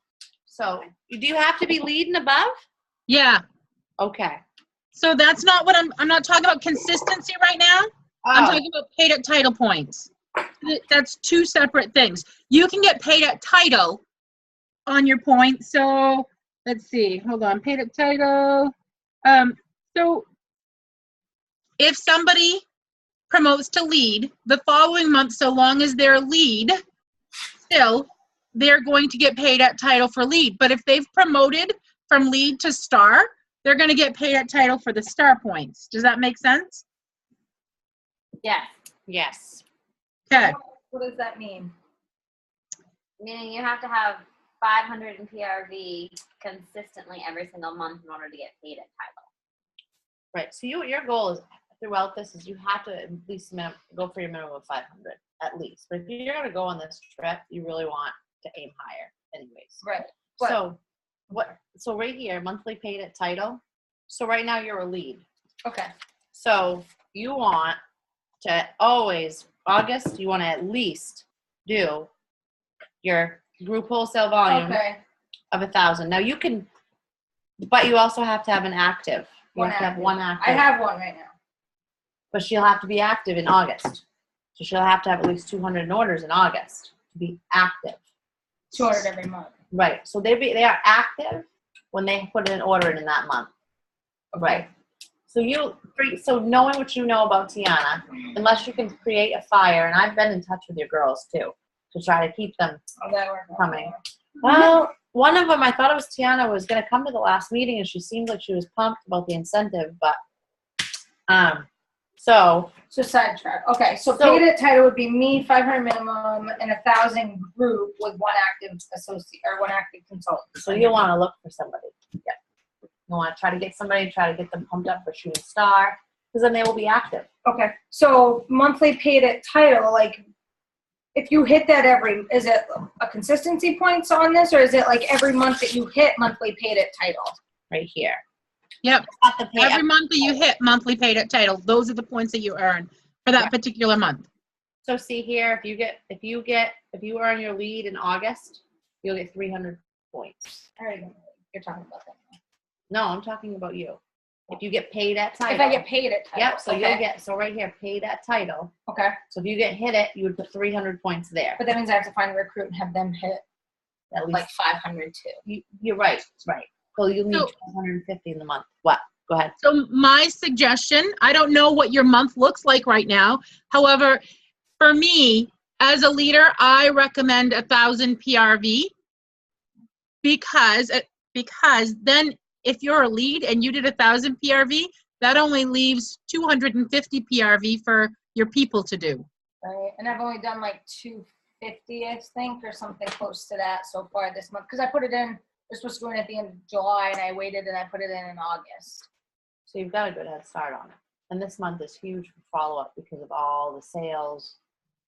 So do you have to be lead and above? Yeah. Okay. So that's not what I'm not talking about consistency right now. I'm Oh, talking about paid at title points. That's two separate things. You can get paid at title on your points. So let's see. Hold on. Paid at title. So if somebody promotes to lead the following month, so long as they're lead, still, they're going to get paid at title for lead. But if they've promoted from lead to star, they're going to get paid at title for the star points. Does that make sense? Yes. yes. Okay. What does that mean? Meaning you have to have 500 in PRV consistently every single month in order to get paid at title. Right. So your goal is throughout this is you have to at least go for your minimum of 500 at least. But if you're going to go on this trip, you really want to aim higher anyways. Right. So right here, monthly paid at title. So right now you're a lead. Okay. So you want to always, August, you want to at least do your group wholesale volume Okay. of 1,000. Now you can, but you also have to have an active. You One have to have active. one active. I have one right now. But she'll have to be active in August. So she'll have to have at least 200 orders in August to be active. 200 every month. Right. So they are active when they put an order in that month. Right. So knowing what you know about Tiana, unless you can create a fire, and I've been in touch with your girls too, to try to keep them Oh, that worked. coming. Well, one of them, I thought it was Tiana, was going to come to the last meeting, and she seemed like she was pumped about the incentive, but so sidetrack. Okay, so So- paid at title would be me, 500 minimum, and 1,000 group with one active associate or one active consultant. you'll want to look for somebody. Yeah. You want to try to get somebody, try to get them pumped up for Shooting Star, because then they will be active. Okay, so monthly paid at title, like, if you hit that is it a consistency points on this, or is it like every month that you hit monthly paid at title? Right here. Yep. Not the pay Every up. month that you hit monthly paid at title, those are the points that you earn for that particular month. So see here, if you earn your lead in August, you'll get 300 points. All right, you're talking about that. No, I'm talking about you. If you get paid at title. If I get paid at title. Yep, so okay. you'll get, so right here, paid at title. Okay, So if you get hit it, you would put 300 points there. but that means I have to find a recruit and have them hit At least, like 500 too. you're right, right. So you'll need So- 150 in the month. What? Go ahead. So my suggestion, I don't know what your month looks like right now. However, for me, as a leader, I recommend 1,000 PRV because then if you're a lead and you did 1,000 PRV, that only leaves 250 PRV for your people to do. Right, and I've only done like 250, I think, or something close to that so far this month. Because I put it in, this was going at the end of July, and I waited and I put it in August. So you've got a good head start on it. And this month is huge for follow-up because of all the sales,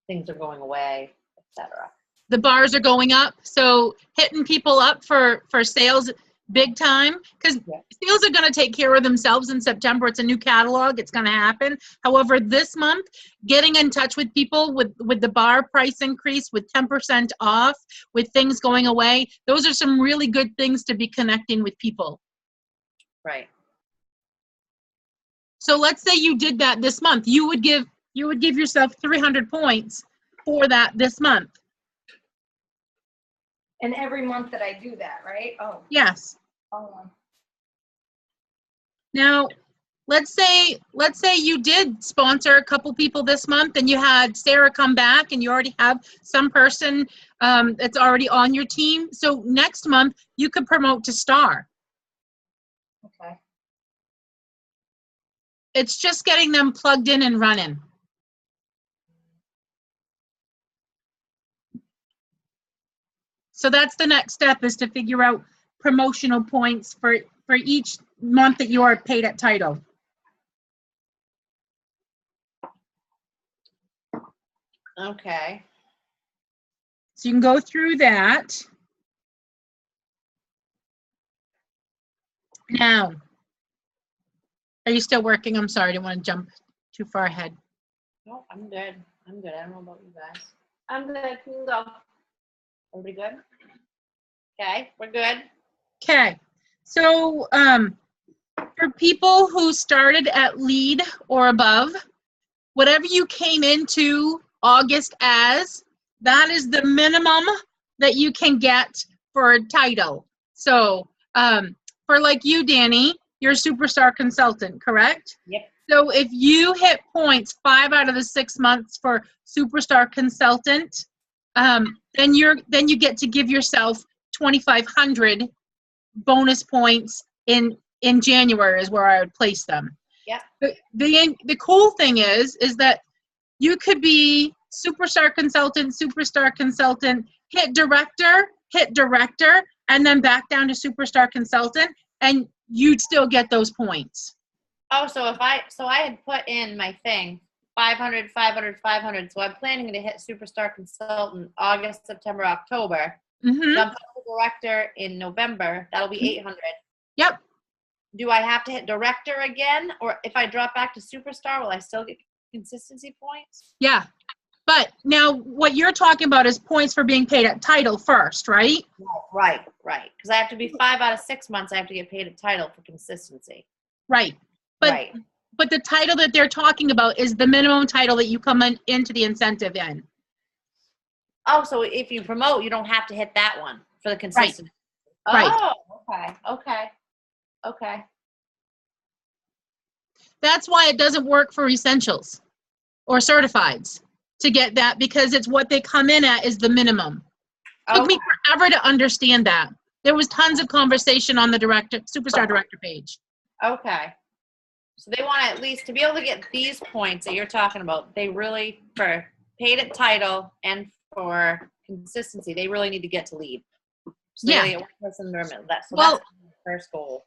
things are going away, etc. The bars are going up, so hitting people up for sales big time, because sales are going to take care of themselves in September. It's a new catalog. It's going to happen. However, this month, getting in touch with people with the bar price increase, with 10% off, with things going away, those are some really good things to be connecting with people. Right. So let's say you did that this month. You would give yourself 300 points for that this month. And every month that I do that, right? Oh, Yes. hold on. Now, let's say you did sponsor a couple people this month and you had Sarah come back and you already have some person that's already on your team. So next month you could promote to star. Okay. It's just getting them plugged in and running. So that's the next step, is to figure out promotional points for each month that you are paid at title. Okay. So you can go through that. Now, are you still working? I'm sorry, I didn't want to jump too far ahead. No, I'm good. I'm good. I don't know about you guys. I'm good. You can go. Everybody good? Okay, we're good. Okay, so for people who started at lead or above, whatever you came into August as, that is the minimum that you can get for a title. So for like you, Danny, you're a superstar consultant, correct? Yep. So if you hit points 5 out of the 6 months for superstar consultant, then you get to give yourself 2,500 bonus points in January is where I would place them. Yeah. The cool thing is that you could be superstar consultant, hit director, and then back down to superstar consultant, and you'd still get those points. Oh, so I had put in my thing 500, 500, 500. So I'm planning to hit superstar consultant August, September, October. Mm-hmm. Jump up to director in November. That'll be 800. Yep. Do I have to hit director again, or if I drop back to superstar, will I still get consistency points? Yeah. But now what you're talking about is points for being paid at title first, right? Right. Because I have to be 5 out of 6 months. I have to get paid a title for consistency. Right. But Right. But the title that they're talking about is the minimum title that you come into the incentive in. Oh, so if you promote, you don't have to hit that one for the consistency. Right. Oh, okay. That's why it doesn't work for essentials or certifieds to get that, because it's what they come in at is the minimum. It took me forever to understand that. There was tons of conversation on the superstar director page. Okay. So they want at least to be able to get these points that you're talking about. They really, for paid at title and for consistency, they really need to get to lead. So they Yeah. gotta get one person to remember that. So Well, that's the first goal.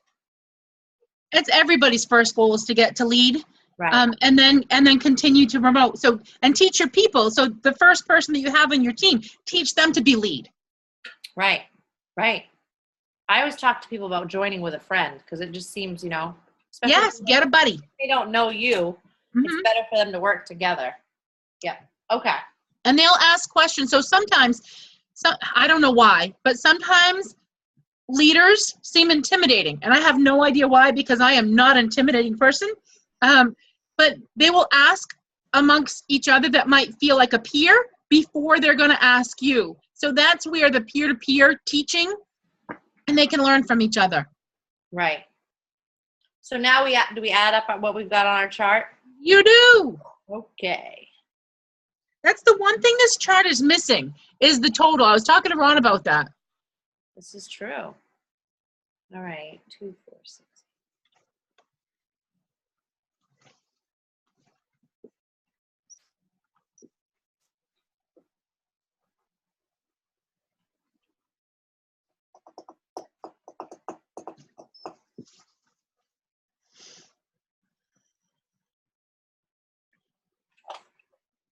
It's everybody's first goal is to get to lead. Right. And then continue to promote. So, and teach your people. So the first person that you have on your team, teach them to be lead. Right. Right. I always talk to people about joining with a friend because it just seems, especially Yes, if get a buddy. they don't know you, Mhm. it's better for them to work together. Yeah. Okay. And they'll ask questions. So sometimes, I don't know why, but sometimes leaders seem intimidating. And I have no idea why, because I am not an intimidating person. But they will ask amongst each other that might feel like a peer before they're going to ask you. So that's where the peer-to-peer teaching, and they can learn from each other. Right. So now do we add up what we've got on our chart? You do. Okay. That's the one thing this chart is missing, is the total. I was talking to Ron about that. This is true. All right. 2, 4, 6.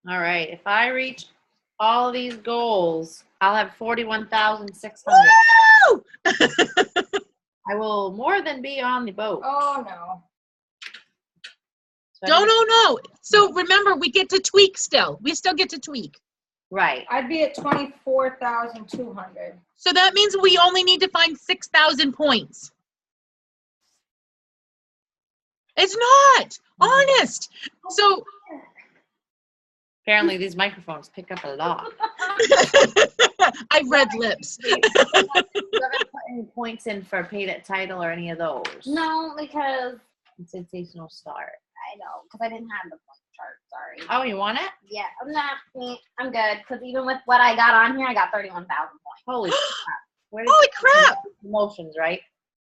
All right. If I reach all of these goals, I'll have 41,600. Woo! I will more than be on the boat. Oh, no. So No. So remember, we get to tweak still. We still get to tweak. Right. I'd be at 24,200. So that means we only need to find 6,000 points. It's not honest. So Apparently, these microphones pick up a lot. I read lips. You haven't put any points in for paid at title or any of those? No, because Sensational start. I know, because I didn't have the point chart. Sorry. Oh, you want it? Yeah, I'm good. Because even with what I got on here, I got 31,000 points. Holy crap. Where did Holy you get crap. the promotions, right?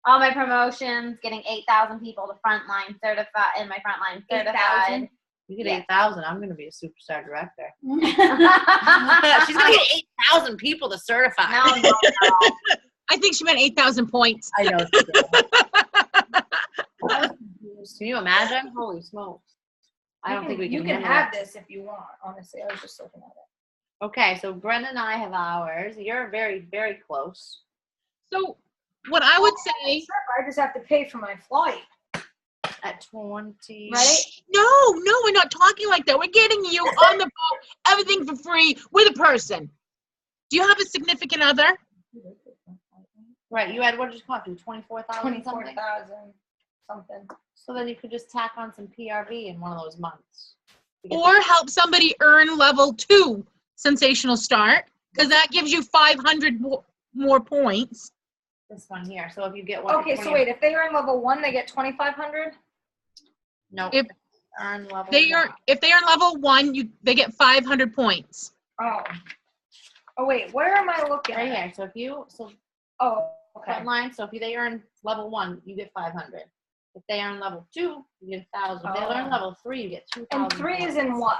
All my promotions, getting 8,000 people to frontline certified, and my frontline 8,000? certified. You get Yeah. 8,000. I'm going to be a superstar director. no, She's going to get 8,000 people to certify. no. I think she meant 8,000 points. I know. Can you imagine? Holy smokes. I don't think we can You can handle have that. this if you want, honestly. I was just looking at it. Okay, so Brenda and I have ours. You're very, very close. So what I would say, I just have to pay for my flight. At 20. Right? no, we're not talking like that. We're getting you on the boat, everything for free with a person. Do you have a significant other? Right, you had, what did you cost? 24,000 something? 24,000 something. So then you could just tack on some PRV in one of those months. Or help somebody earn level 2 sensational start, because that gives you 500 more points. This one here. So if you get one. Okay, so wait, if they are in level 1, they get 2,500? No. If earn level if they earn level 1, they get 500 points. Oh. Oh, wait, where am I looking right at? here. So Oh, okay. front line. So if they earn level 1, you get 500. If they earn level 2, you get 1,000. If they Oh. learn level 3, you get 2,000. And 3 is in what?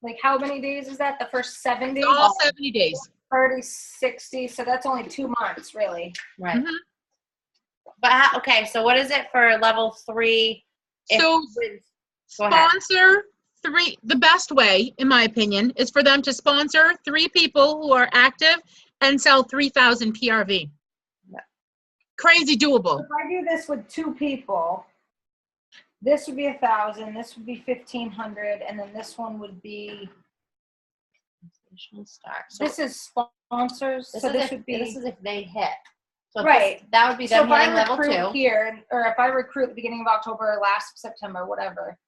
Like, how many days is that? The first 7 days? All 70 days. 30, 60, so that's only 2 months, really. Right. Mhm. But okay, so what is it for level 3? So Go ahead. sponsor 3. The best way, in my opinion, is for them to sponsor 3 people who are active and sell 3,000 PRV. Yeah. Crazy doable. If I do this with 2 people, this would be 1,000, this would be 1,500, and then this one would be, Start. So this is sponsors, this so is this if, would be, this is if they hit. So if Right. that would be so them if I hitting level recruit 2. here, or if I recruit at the beginning of October, last September, whatever,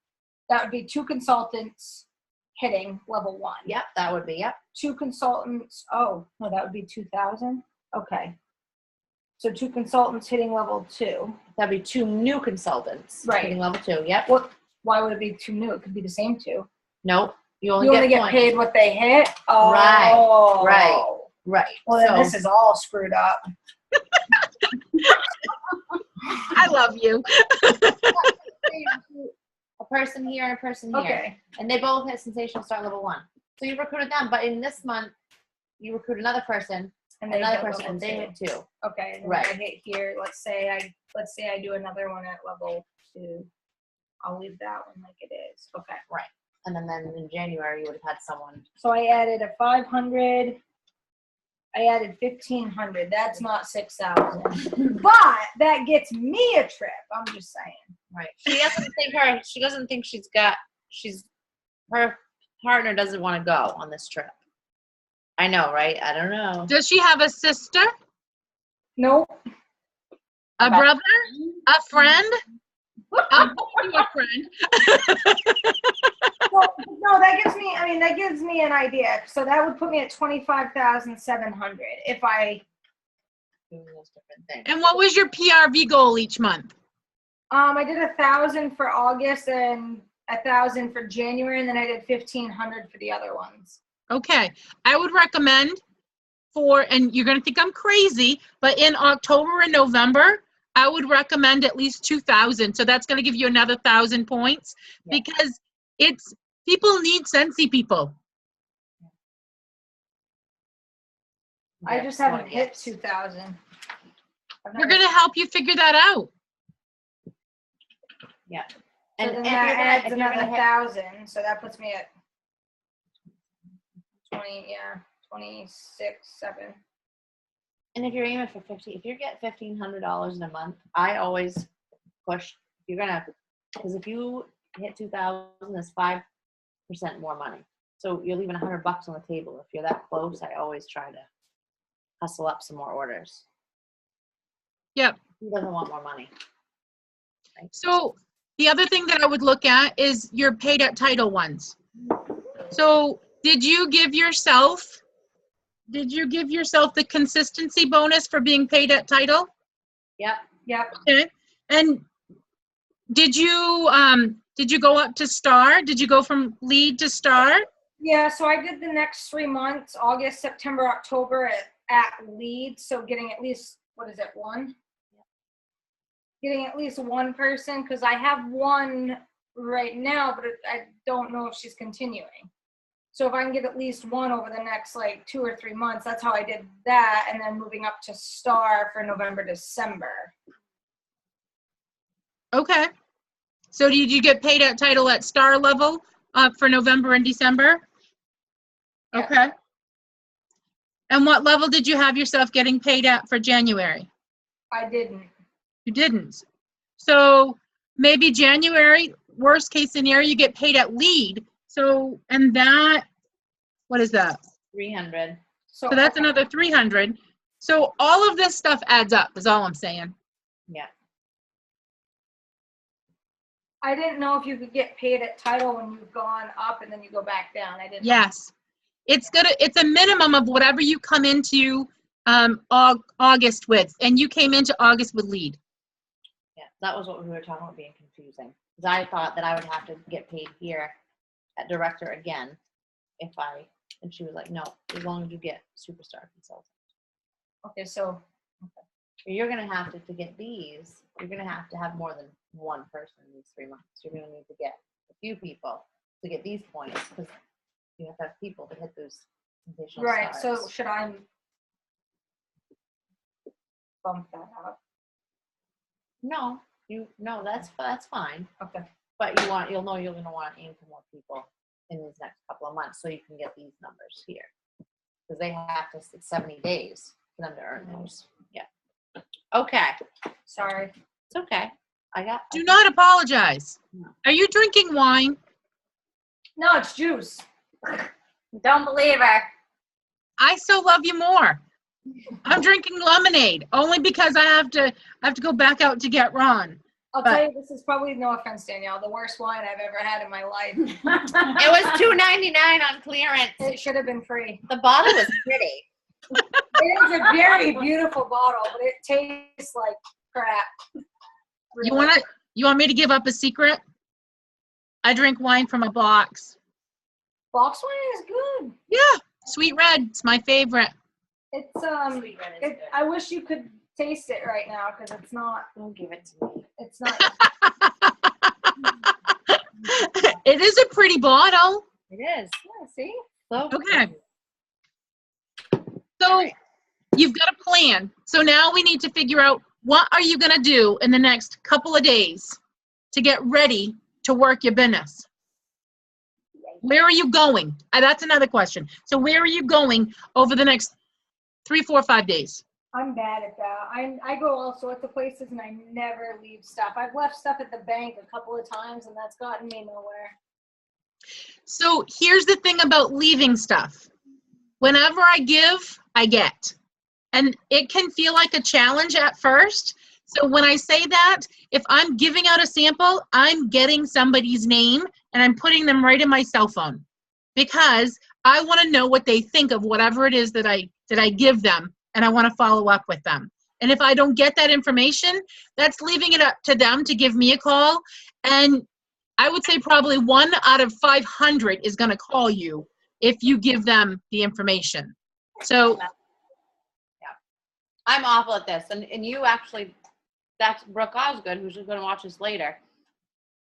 that would be 2 consultants hitting level 1. Yep, that would be, yep. 2 consultants, oh, no, that would be 2,000, okay. So 2 consultants hitting level 2. That'd be 2 new consultants Right. hitting level 2. Yep. What? Why would it be 2 new? It could be the same 2. Nope. You only You get only get points. paid what they hit? Oh. Right. Right. Well, then So- this is all screwed up. I love you. a person here and a person here. Okay. And they both hit sensational start level 1. So you recruited them, but in this month, you recruit another person, And they another hit person, level and they 2. hit 2. Okay. And then Right. I hit here. Let's say I do another one at level 2. I'll leave that one like it is. Okay. And then in January, you would have had someone. So I added a 500. I added 1,500. That's not 6,000. But that gets me a trip. I'm just saying. Right. She doesn't think her partner doesn't want to go on this trip. I know, right? I don't know. Does she have a sister, Nope. a Okay. brother, a friend? I'll give you a friend. No, that gives me an idea. So that would put me at 25,700 if I Doing those different things. And what was your PRV goal each month? I did 1,000 for August and 1,000 for January, and then I did 1,500 for the other ones. Okay, I would recommend and you're going to think I'm crazy, but in October and November, I would recommend at least 2,000. So that's going to give you another 1,000 points because people need Scentsy people. I just haven't hit 2,000. We're going to help you figure that out. Yeah. So And then if that you're adds gonna another hit- 1,000. So that puts me at 26, 7. And if you're aiming for if you get $1,500 in a month, I always push. Because if you hit 2,000, that's 5% more money. So you're leaving $100 on the table. If you're that close, I always try to hustle up some more orders. Yep. Who doesn't want more money? So the other thing that I would look at is your paid at title ones. So did you give yourself the consistency bonus for being paid at title? Yep. Okay. And did you go up to star? Did you go from lead to star? Yeah, so I did the next 3 months, August, September, October at lead. So getting at least, one? Getting at least one person, because I have one right now, but I don't know if she's continuing. So if I can get at least one over the next 2 or 3 months, that's how I did that. And then moving up to star for November, December. Okay. So did you get paid at title at star level for November and December? Yeah. Okay. And what level did you have yourself getting paid at for January? I didn't. You didn't. So maybe January, worst case scenario, you get paid at lead. So, and that, what is that? 300. So that's another 300. So all of this stuff adds up, is all I'm saying. Yeah. I didn't know if you could get paid at title when you've gone up and then you go back down. I didn't. Yes. It's a minimum of whatever you come into August with. And you came into August with lead. Yeah. That was what we were talking about being confusing. Because I thought that I would have to get paid here at director again and she was like, no, as long as you get superstar consultant. Okay, so You're going to have to get these, you're going to have more than one person in these 3 months. You're going to need to get a few people to get these points because you have to have people to hit those additional right. stars. So should I bump that up? No, that's fine. Okay. But you're going to want to aim for more people in these next couple of months so you can get these numbers here. Because they have to, it's 70 days for them to earn those. Yeah. Okay. Sorry. It's okay. Do not apologize. No. Are you drinking wine? No, it's juice. Don't believe her. I still love you more. I'm drinking lemonade only because I have to go back out to get Ron. I'll tell you, this is probably, no offense, Danielle, the worst wine I've ever had in my life. It was $2.99 on clearance. It should have been free. The bottle was pretty. It is a very beautiful bottle, but it tastes like crap. Really. You want me to give up a secret? I drink wine from a box. Box wine is good. Yeah, Sweet Red. It's my favorite. It's I wish you could taste it right now because it's not. Don't give it to me. It's not. It is a pretty bottle. It is. Yeah, see? So Okay. pretty. So you've got a plan. So now we need to figure out what are you going to do in the next couple of days to get ready to work your business? Where are you going? That's another question. So where are you going over the next 3, 4, 5 days? I'm bad at that. I go all sorts of places and I never leave stuff. I've left stuff at the bank a couple of times and that's gotten me nowhere. So here's the thing about leaving stuff. Whenever I give, I get. And it can feel like a challenge at first. So when I say that, if I'm giving out a sample, I'm getting somebody's name and I'm putting them right in my cell phone because I want to know what they think of whatever it is that I give them, and I want to follow up with them. And if I don't get that information, that's leaving it up to them to give me a call. And I would say probably 1 out of 500 is going to call you if you give them the information. So I'm awful at this. And you actually, that's Brooke Osgood, who's going to watch this later.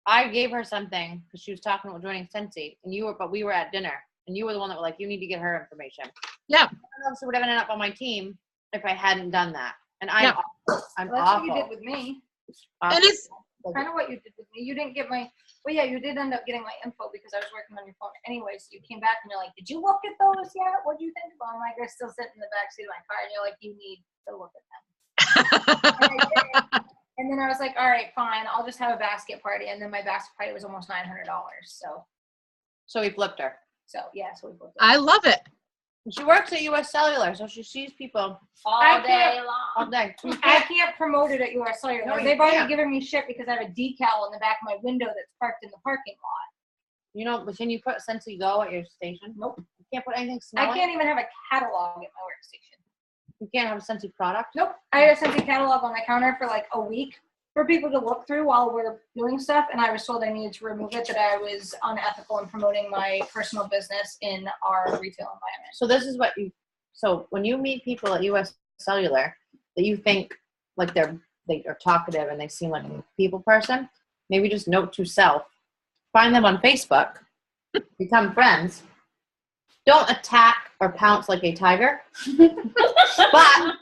I gave her something because she was talking about joining Scentsy, but we were at dinner, and you were the one that was like, you need to get her information. Yeah. I don't know if she would have ended up on my team if I hadn't done that. And I'm Well, awful. that's what you did with me. And it's Kind of what you did with me. You didn't get my, well, yeah, you did end up getting my info because I was working on your phone anyway. So you came back and you're like, did you look at those yet? What do you think? Well, I'm like, they're still sitting in the backseat of my car. And you're like, you need to look at them. And I did. And then I was like, all right, fine. I'll just have a basket party. And then my basket party was almost $900. So we flipped her. So yeah, so we both. I love it. She works at US Cellular, so she sees people All day all long. day. I can't promote it at US Cellular. No, you They've already can't. given me shit because I have a decal in the back of my window that's parked in the parking lot. You know, but can you put Scentsy Go at your station? Nope. You can't put anything I smelling? can't even have a catalog at my workstation. You can't have a Scentsy product? Nope. I had a Scentsy catalog on my counter for like a week for people to look through while we're doing stuff, and I was told I needed to remove it, that I was unethical in promoting my personal business in our retail environment. So this is what so when you meet people at US Cellular that you think like they are talkative and they seem like a people person, maybe just note to self, find them on Facebook, become friends. Don't attack or pounce like a tiger, but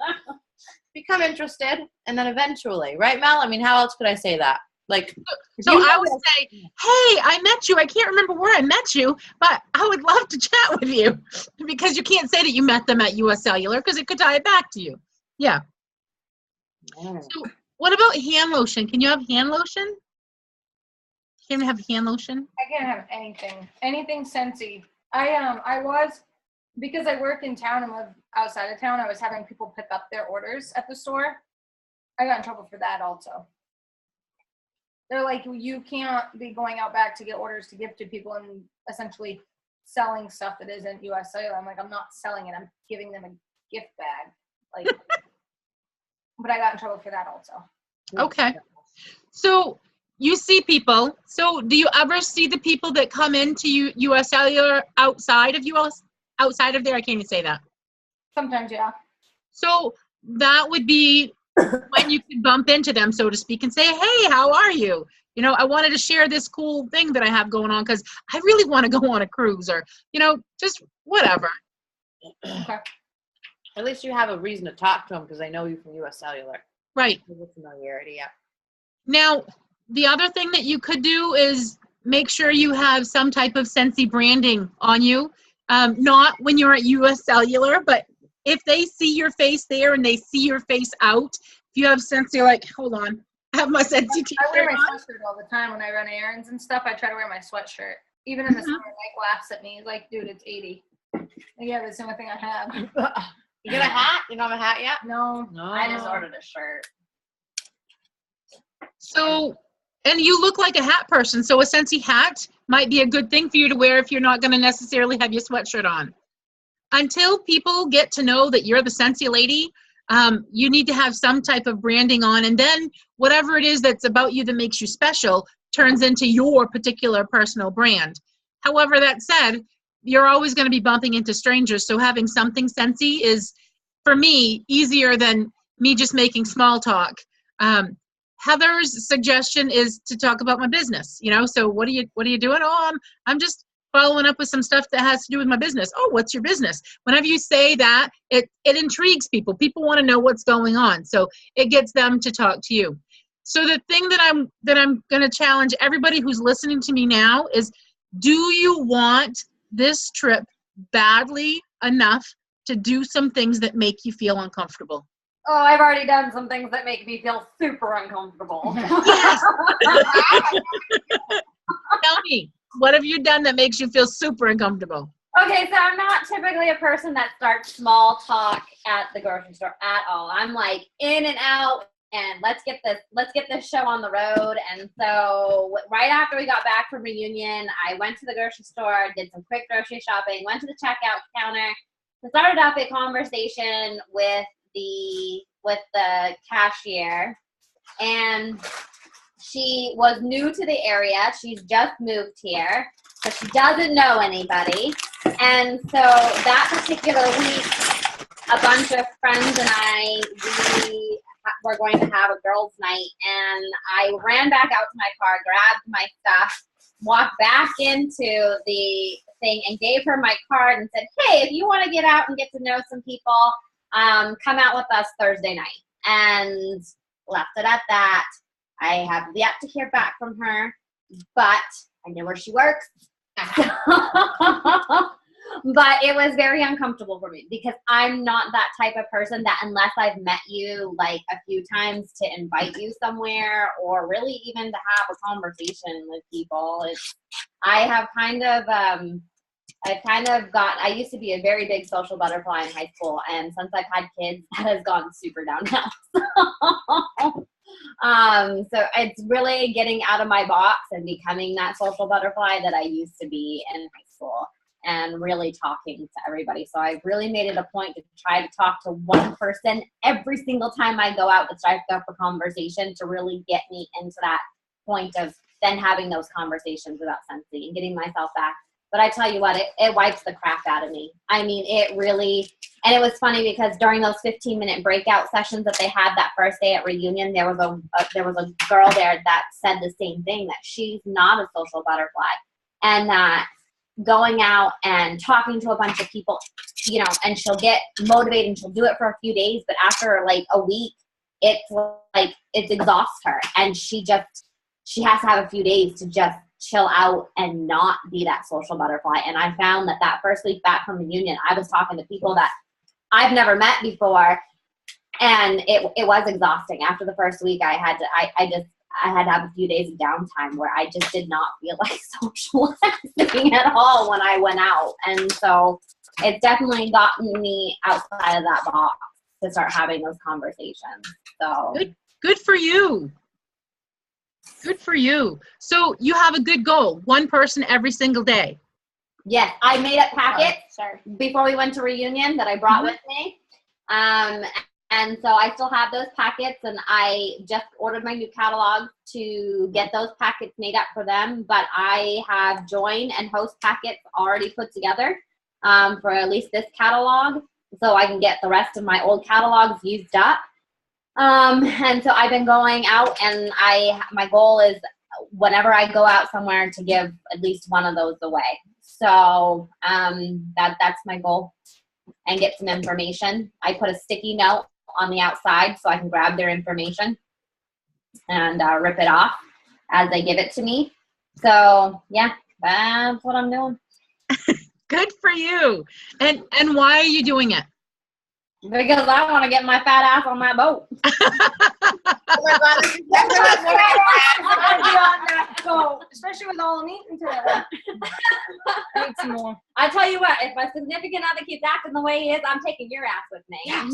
become interested, and then eventually, right, Mel? I mean, how else could I say that? Like, So I would say, hey, I met you. I can't remember where I met you, but I would love to chat with you because you can't say that you met them at US Cellular because it could tie it back to you. Yeah. So what about hand lotion? Can you have hand lotion? Can you have hand lotion? I can't have anything Scentsy. I was, because I work in town and live outside of town, I was having people pick up their orders at the store. I got in trouble for that also. They're like, you can't be going out back to get orders to give to people and essentially selling stuff that isn't US Cellular. I'm like, I'm not selling it. I'm giving them a gift bag. Like, but I got in trouble for that also. Okay. So you see people. So do you ever see the people that come into US Cellular outside of there? I can't even say that. Sometimes, yeah. So that would be when you could bump into them, so to speak, and say, hey, how are you? You know, I wanted to share this cool thing that I have going on because I really want to go on a cruise, or, you know, just whatever. Okay. at least you have a reason to talk to them because they know you from US Cellular. Right. There's familiarity, yeah. Now, the other thing that you could do is make sure you have some type of Scentsy branding on you. Not when you're at US Cellular, but if they see your face there and they see your face out, if you have Scentsy, like, hold on, I have my Scentsy t-shirt I wear my on. sweatshirt all the time when I run errands and stuff. I try to wear my sweatshirt. Even in the summer, Mike laughs at me. He's like, dude, it's 80. Yeah, that's the only thing I have. You got a hat? You don't have a hat yet? No. I just ordered a shirt. So, and you look like a hat person, so a Scentsy hat might be a good thing for you to wear if you're not going to necessarily have your sweatshirt on. Until people get to know that you're the Scentsy lady, you need to have some type of branding on, and then whatever it is that's about you that makes you special turns into your particular personal brand. However, that said, you're always going to be bumping into strangers, so having something Scentsy is, for me, easier than me just making small talk. Heather's suggestion is to talk about my business, you know, so what are you doing? Oh, I'm just following up with some stuff that has to do with my business. Oh, what's your business? Whenever you say that, it intrigues people. People want to know what's going on. So it gets them to talk to you. So the thing that I'm going to challenge everybody who's listening to me now is, do you want this trip badly enough to do some things that make you feel uncomfortable? Oh, I've already done some things that make me feel super uncomfortable. Yes. Tell me, what have you done that makes you feel super uncomfortable? Okay, so I'm not typically a person that starts small talk at the grocery store at all. I'm like in and out, and let's get this show on the road. And so right after we got back from reunion, I went to the grocery store, did some quick grocery shopping, went to the checkout counter, started off a conversation with the cashier, and she was new to the area. She's just moved here, so she doesn't know anybody. And so that particular week, a bunch of friends and I, we were going to have a girls' night, and I ran back out to my car, grabbed my stuff, walked back into the thing, and gave her my card and said, hey, if you want to get out and get to know some people, come out with us Thursday night. And left it at that. I have yet to hear back from her, but I know where she works. But it was very uncomfortable for me because I'm not that type of person that, unless I've met you like a few times, to invite you somewhere or really even to have a conversation with people. I used to be a very big social butterfly in high school, and since I've had kids, that has gone super downhill. So it's really getting out of my box and becoming that social butterfly that I used to be in high school, and really talking to everybody. So I've really made it a point to try to talk to one person every single time I go out to strike up a conversation, to really get me into that point of then having those conversations about Scentsy and getting myself back. But I tell you what, it wipes the crap out of me. I mean, it really, and it was funny because during those 15-minute breakout sessions that they had that first day at reunion, there was a girl there that said the same thing, that she's not a social butterfly, and that going out and talking to a bunch of people, you know, and she'll get motivated and she'll do it for a few days, but after like a week, it exhausts her, and she has to have a few days to just chill out and not be that social butterfly. And I found that first week back from reunion, I was talking to people that I've never met before, and it was exhausting. After the first week, I had to have a few days of downtime where I just did not feel like socializing at all when I went out. And so it's definitely gotten me outside of that box to start having those conversations. So good for you. Good for you. So you have a good goal, one person every single day. Yes, I made up packets before we went to reunion that I brought with me. And so I still have those packets, and I just ordered my new catalog to get those packets made up for them. But I have join and host packets already put together for at least this catalog, so I can get the rest of my old catalogs used up. And so I've been going out, and my goal is whenever I go out somewhere to give at least one of those away. So that's my goal, and get some information. I put a sticky note on the outside so I can grab their information and rip it off as they give it to me. So yeah, that's what I'm doing. Good for you. And why are you doing it? Because I want to get my fat ass on that boat. Especially with all I'm eating today. I need some more. I tell you what, if my significant other keeps acting the way he is, I'm taking your ass with me. It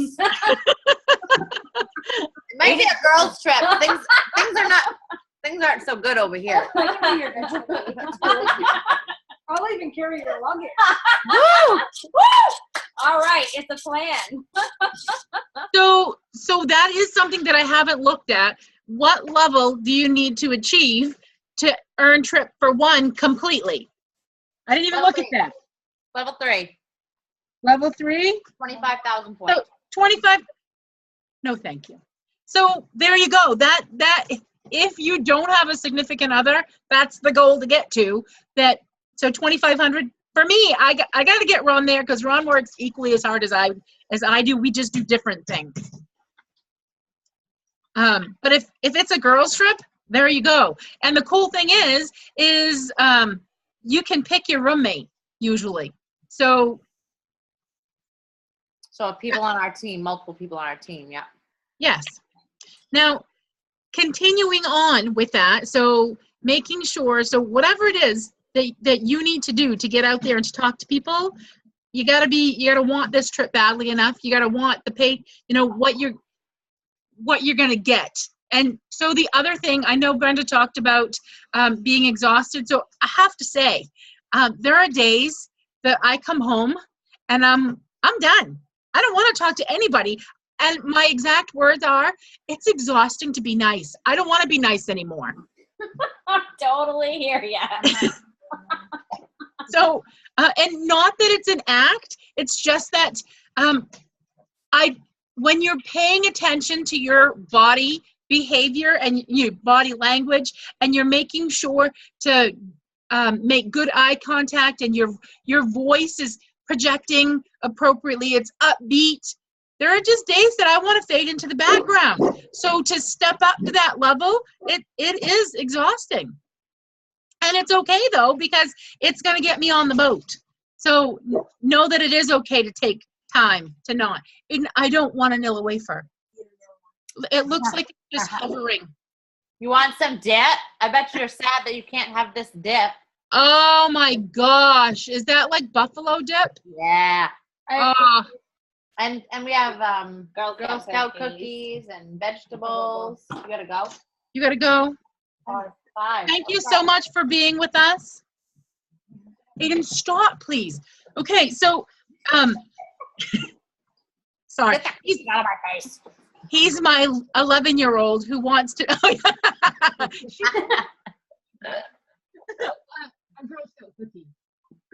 might be a girls' trip. Things aren't so good over here. I'll even carry your luggage. Woo! Woo! All right, it's a plan. So that is something that I haven't looked at. What level do you need to achieve to earn trip for one completely? I didn't even look at that. Level 3. Level 3? 25,000 points. So 25. No, thank you. So there you go. That if you don't have a significant other, that's the goal to get to. So 2,500. For me, I got to get Ron there because Ron works equally as hard as I do. We just do different things. But if it's a girls trip, there you go. And the cool thing is you can pick your roommate usually. So people on our team, multiple people on our team, yeah. yes. Now, continuing on with that, so making sure, so whatever it is that you need to do to get out there and to talk to people, you gotta want this trip badly enough. You gotta want the pay, what you're gonna get. And so the other thing, I know Brenda talked about being exhausted. So I have to say, there are days that I come home and I'm done. I don't want to talk to anybody. And my exact words are, it's exhausting to be nice. I don't want to be nice anymore. I totally hear ya. So, and not that it's an act, it's just that when you're paying attention to your body behavior and your body language, and you're making sure to make good eye contact, and your voice is projecting appropriately, it's upbeat. There are just days that I want to fade into the background. So to step up to that level, it is exhausting. And it's okay though, because it's going to get me on the boat. So know that it is okay to take time to not. And I don't want a Nilla wafer. It looks like it's just hovering. You want some dip? I bet you're sad that you can't have this dip. Oh my gosh. Is that like buffalo dip? Yeah. And we have Girl Scout cookies and vegetables. You gotta go. You gotta go. 5. Thank you so much for being with us. Aiden, stop, please. Okay, so, sorry. Get out of my face. He's my 11-year-old who wants to.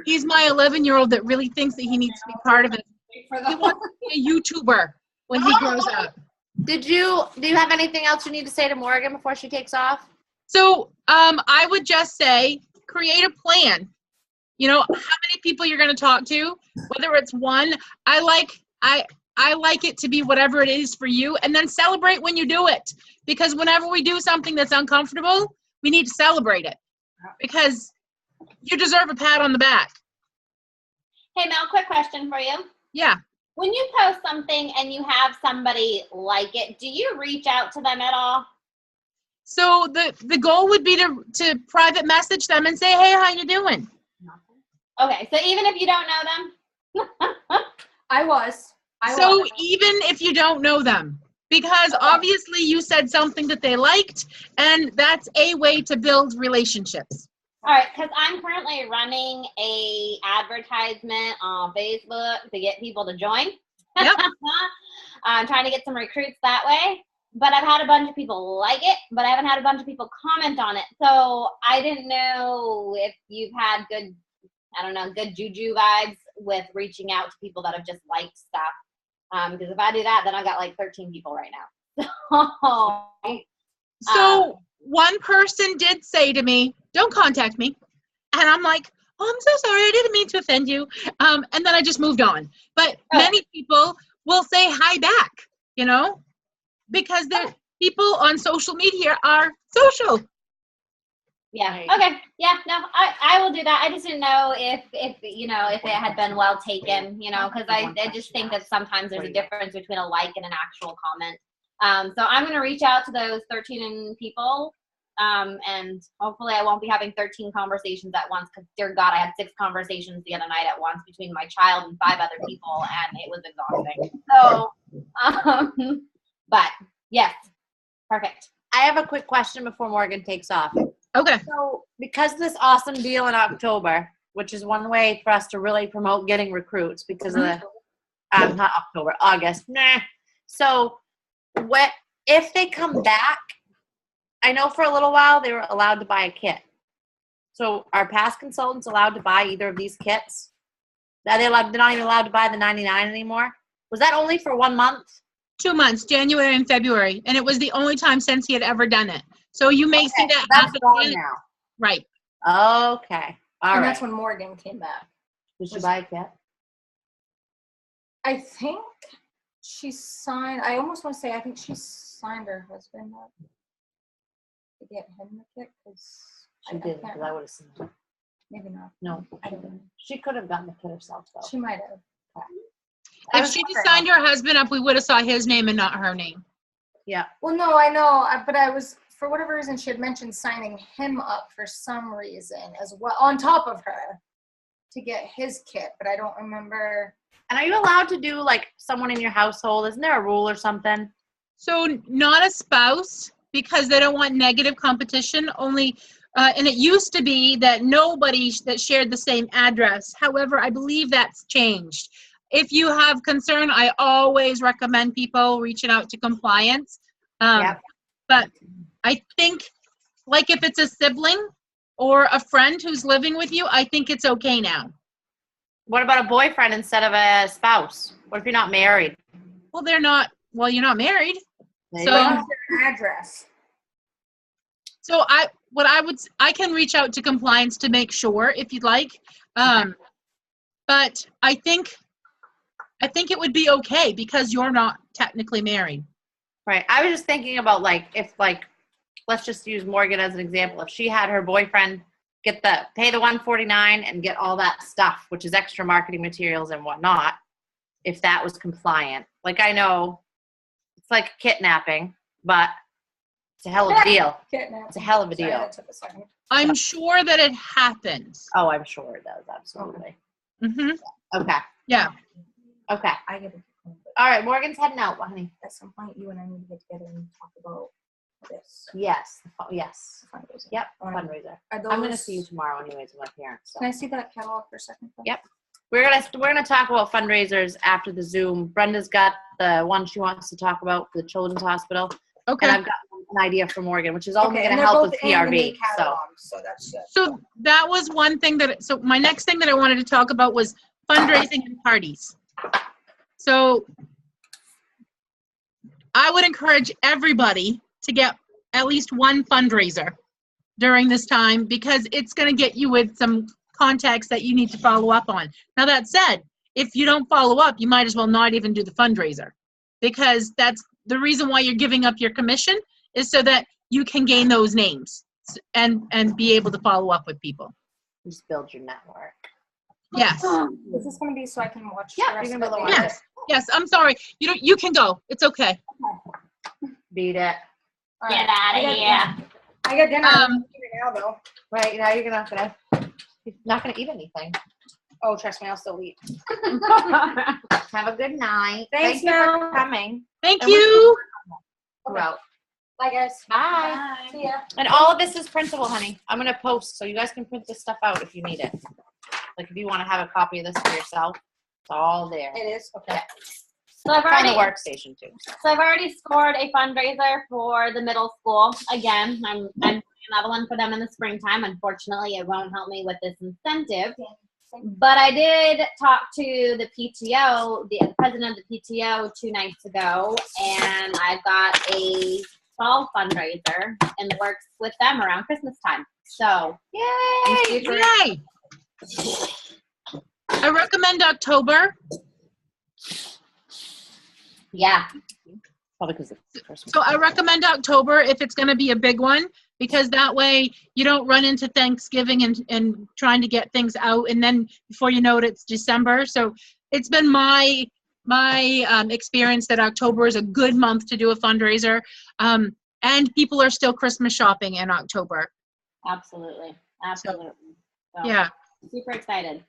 He's my 11-year-old that really thinks that he needs to be part of it. He wants to be a YouTuber when he grows up. Do you have anything else you need to say to Morgan before she takes off? So I would just say, create a plan. How many people you're going to talk to, whether it's one. I like it to be whatever it is for you, and then celebrate when you do it. Because whenever we do something that's uncomfortable, we need to celebrate it. Because you deserve a pat on the back. Hey, Mel, quick question for you. Yeah. When you post something and you have somebody like it, do you reach out to them at all? So the goal would be to private message them and say, hey, how you doing? Okay, so even if you don't know them? I was. Even if you don't know them, because obviously you said something that they liked, and that's a way to build relationships. All right, because I'm currently running a advertisement on Facebook to get people to join. Yep. I'm trying to get some recruits that way. But I've had a bunch of people like it, but I haven't had a bunch of people comment on it. So I didn't know if you've had good juju vibes with reaching out to people that have just liked stuff. Because if I do that, then I've got like 13 people right now. So one person did say to me, don't contact me. And I'm like, oh, I'm so sorry. I didn't mean to offend you. And then I just moved on. But many people will say hi back, because the people on social media are social. Yeah. Okay. Yeah. No, I will do that. I just didn't know if it had been well taken, because I just think that sometimes there's a difference between a like and an actual comment. So I'm going to reach out to those 13 people. And hopefully I won't be having 13 conversations at once, because dear God, I had 6 conversations the other night at once between my child and 5 other people, and it was exhausting. So, but yes, perfect. I have a quick question before Morgan takes off. Okay. So because of this awesome deal in October, which is one way for us to really promote getting recruits because of the, not October, August. So if they come back, I know for a little while they were allowed to buy a kit. So are past consultants allowed to buy either of these kits? They're not even allowed to buy the 99 anymore? Was that only for 1 month? 2 months, January and February. And it was the only time since he had ever done it. So you may see that that's happen gone again. now. Right. Okay. All right. That's when Morgan came back. Did she buy a kit? I think she signed, I almost want to say, I think she signed her husband up to get him the kit, because She did, because I would have seen it. maybe not. No, I don't know. she could have gotten the kid herself, though. She might have. I If was she just wondering. signed her husband up, we would have saw his name and not her name. Yeah. Well, no, I know, but I was, for whatever reason, she had mentioned signing him up for some reason as well, on top of her, to get his kit, but I don't remember. And are you allowed to do, like, someone in your household? Isn't there a rule or something? So not a spouse, because they don't want negative competition, only, and it used to be that nobody that shared the same address. However, I believe that's changed. If you have concern, I always recommend people reaching out to compliance. Yep. But I think, like if it's a sibling or a friend who's living with you, I think it's okay now. What about a boyfriend instead of a spouse? What if you're not married? Well, you're not married. There you So- go. Address. So I can reach out to compliance to make sure if you'd like. But I think it would be okay because you're not technically married. Right. I was just thinking about, like, if, like, let's just use Morgan as an example. If she had her boyfriend pay the $149 and get all that stuff, which is extra marketing materials and whatnot, if that was compliant. Like, I know it's like kidnapping, but it's a hell of a deal. It's a hell of a Sorry, deal. that took a second. I'm sure that it happens. Oh, I'm sure it does. Absolutely. Hmm. Okay. Yeah. Okay. I get it. All right. Morgan's heading out, honey. At some point, you and I need to get together and talk about this Yes. Yes. fundraiser. Yep. Um, Fundraiser. Are those, I'm going to see you tomorrow anyways with my parents. So. Can I see that catalog for a second? please? Yep. We're gonna talk about fundraisers after the Zoom. Brenda's got the one she wants to talk about for the Children's Hospital, Okay. and I've got an idea for Morgan, which is only and gonna they're help both with in the new PRV. So catalog, so that's good. So that was one thing so my next thing that I wanted to talk about was fundraising and parties. So I would encourage everybody to get at least one fundraiser during this time because it's going to get you with some contacts that you need to follow up on. Now that said, if you don't follow up, you might as well not even do the fundraiser because that's the reason why you're giving up your commission is so that you can gain those names and be able to follow up with people. just build your network. Yes. Is this going to be so I can watch Yeah, the rest you're of gonna it be able to later? watch Yes. I'm sorry. You can go. It's okay. Beat it. All Get right. out I of got here. dinner. I got dinner Um, now, though. Right now you're not gonna eat anything. Oh, trust me, I'll still eat. Have a good night. Thanks, Thank you for Mel. coming. Thank And we- you. We're out. Bye, guys. Bye. See ya. And all of this is printable, honey. I'm gonna post so you guys can print this stuff out if you need it. Like if you want to have a copy of this for yourself, it's all there. It is? Okay. So I've It's on the already workstation too. So I've already scored a fundraiser for the middle school. Again, I'm doing another one for them in the springtime. Unfortunately, it won't help me with this incentive. But I did talk to the PTO, the president of the PTO 2 nights ago, and I've got a fall fundraiser in the works with them around Christmas time. So, Yay! Yay. I recommend October. yeah. Probably because it's Christmas. So I recommend October if it's going to be a big one, because that way you don't run into Thanksgiving and trying to get things out, and then before you know it, it's December. So it's been my experience that October is a good month to do a fundraiser, and people are still Christmas shopping in October. Absolutely. Absolutely. So, Yeah. super excited.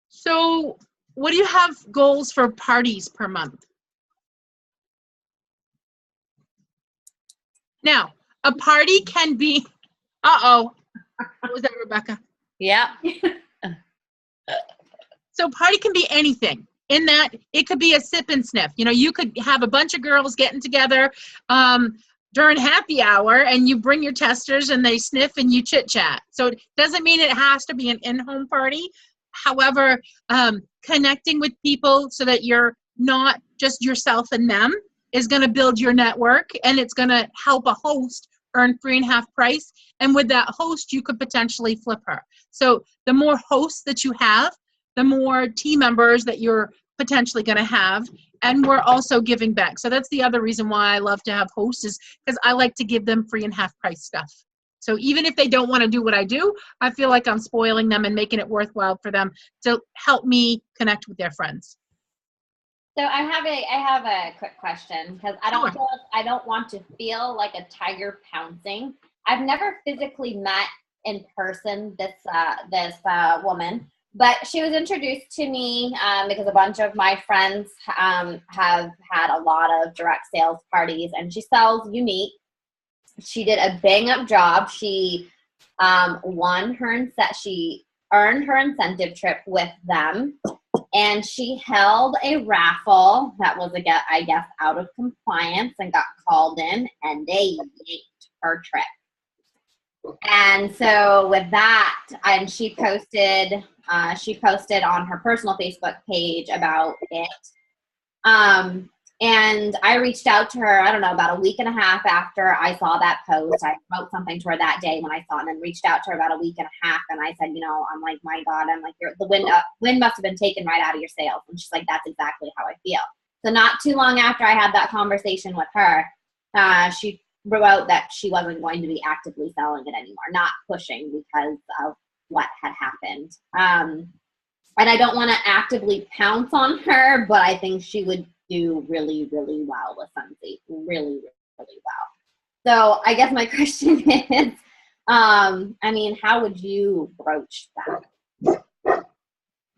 So what do you have goals for parties per month? Now, a party can be, what was that, Rebecca? Yeah. So party can be anything. In that, it could be a sip and sniff. You know, you could have a bunch of girls getting together during happy hour, and you bring your testers, and they sniff, and you chit chat. So it doesn't mean it has to be an in-home party. However, connecting with people so that you're not just yourself and them is going to build your network, and it's going to help a host earn 3.5 price. And with that host, you could potentially flip her. So the more hosts that you have, the more team members that you're potentially going to have, and we're also giving back. So that's the other reason why I love to have hosts, is because I like to give them free and half price stuff. So even if they don't want to do what I do, I feel like I'm spoiling them and making it worthwhile for them to help me connect with their friends. So I have a quick question, because I don't want to feel like a tiger pouncing. I've never physically met in person this woman, but she was introduced to me because a bunch of my friends have had a lot of direct sales parties, and she sells Younique. She did a bang up job. She she earned her incentive trip with them. And she held a raffle that was, I guess, out of compliance, and got called in, and they yanked her trip. And so with that, and she posted on her personal Facebook page about it. And I reached out to her, I don't know, about a week and a half after I saw that post. I wrote something to her that day when I saw it, and then reached out to her about a week and a half. And I said, I'm like, my God, I'm like, the wind must have been taken right out of your sails. And she's like, that's exactly how I feel. So not too long after I had that conversation with her, she wrote that she wasn't going to be actively selling it anymore, not pushing because of what had happened. And I don't want to actively pounce on her, but I think she would do really, really well with Scentsy. Really, really well. So I guess my question is, how would you broach that?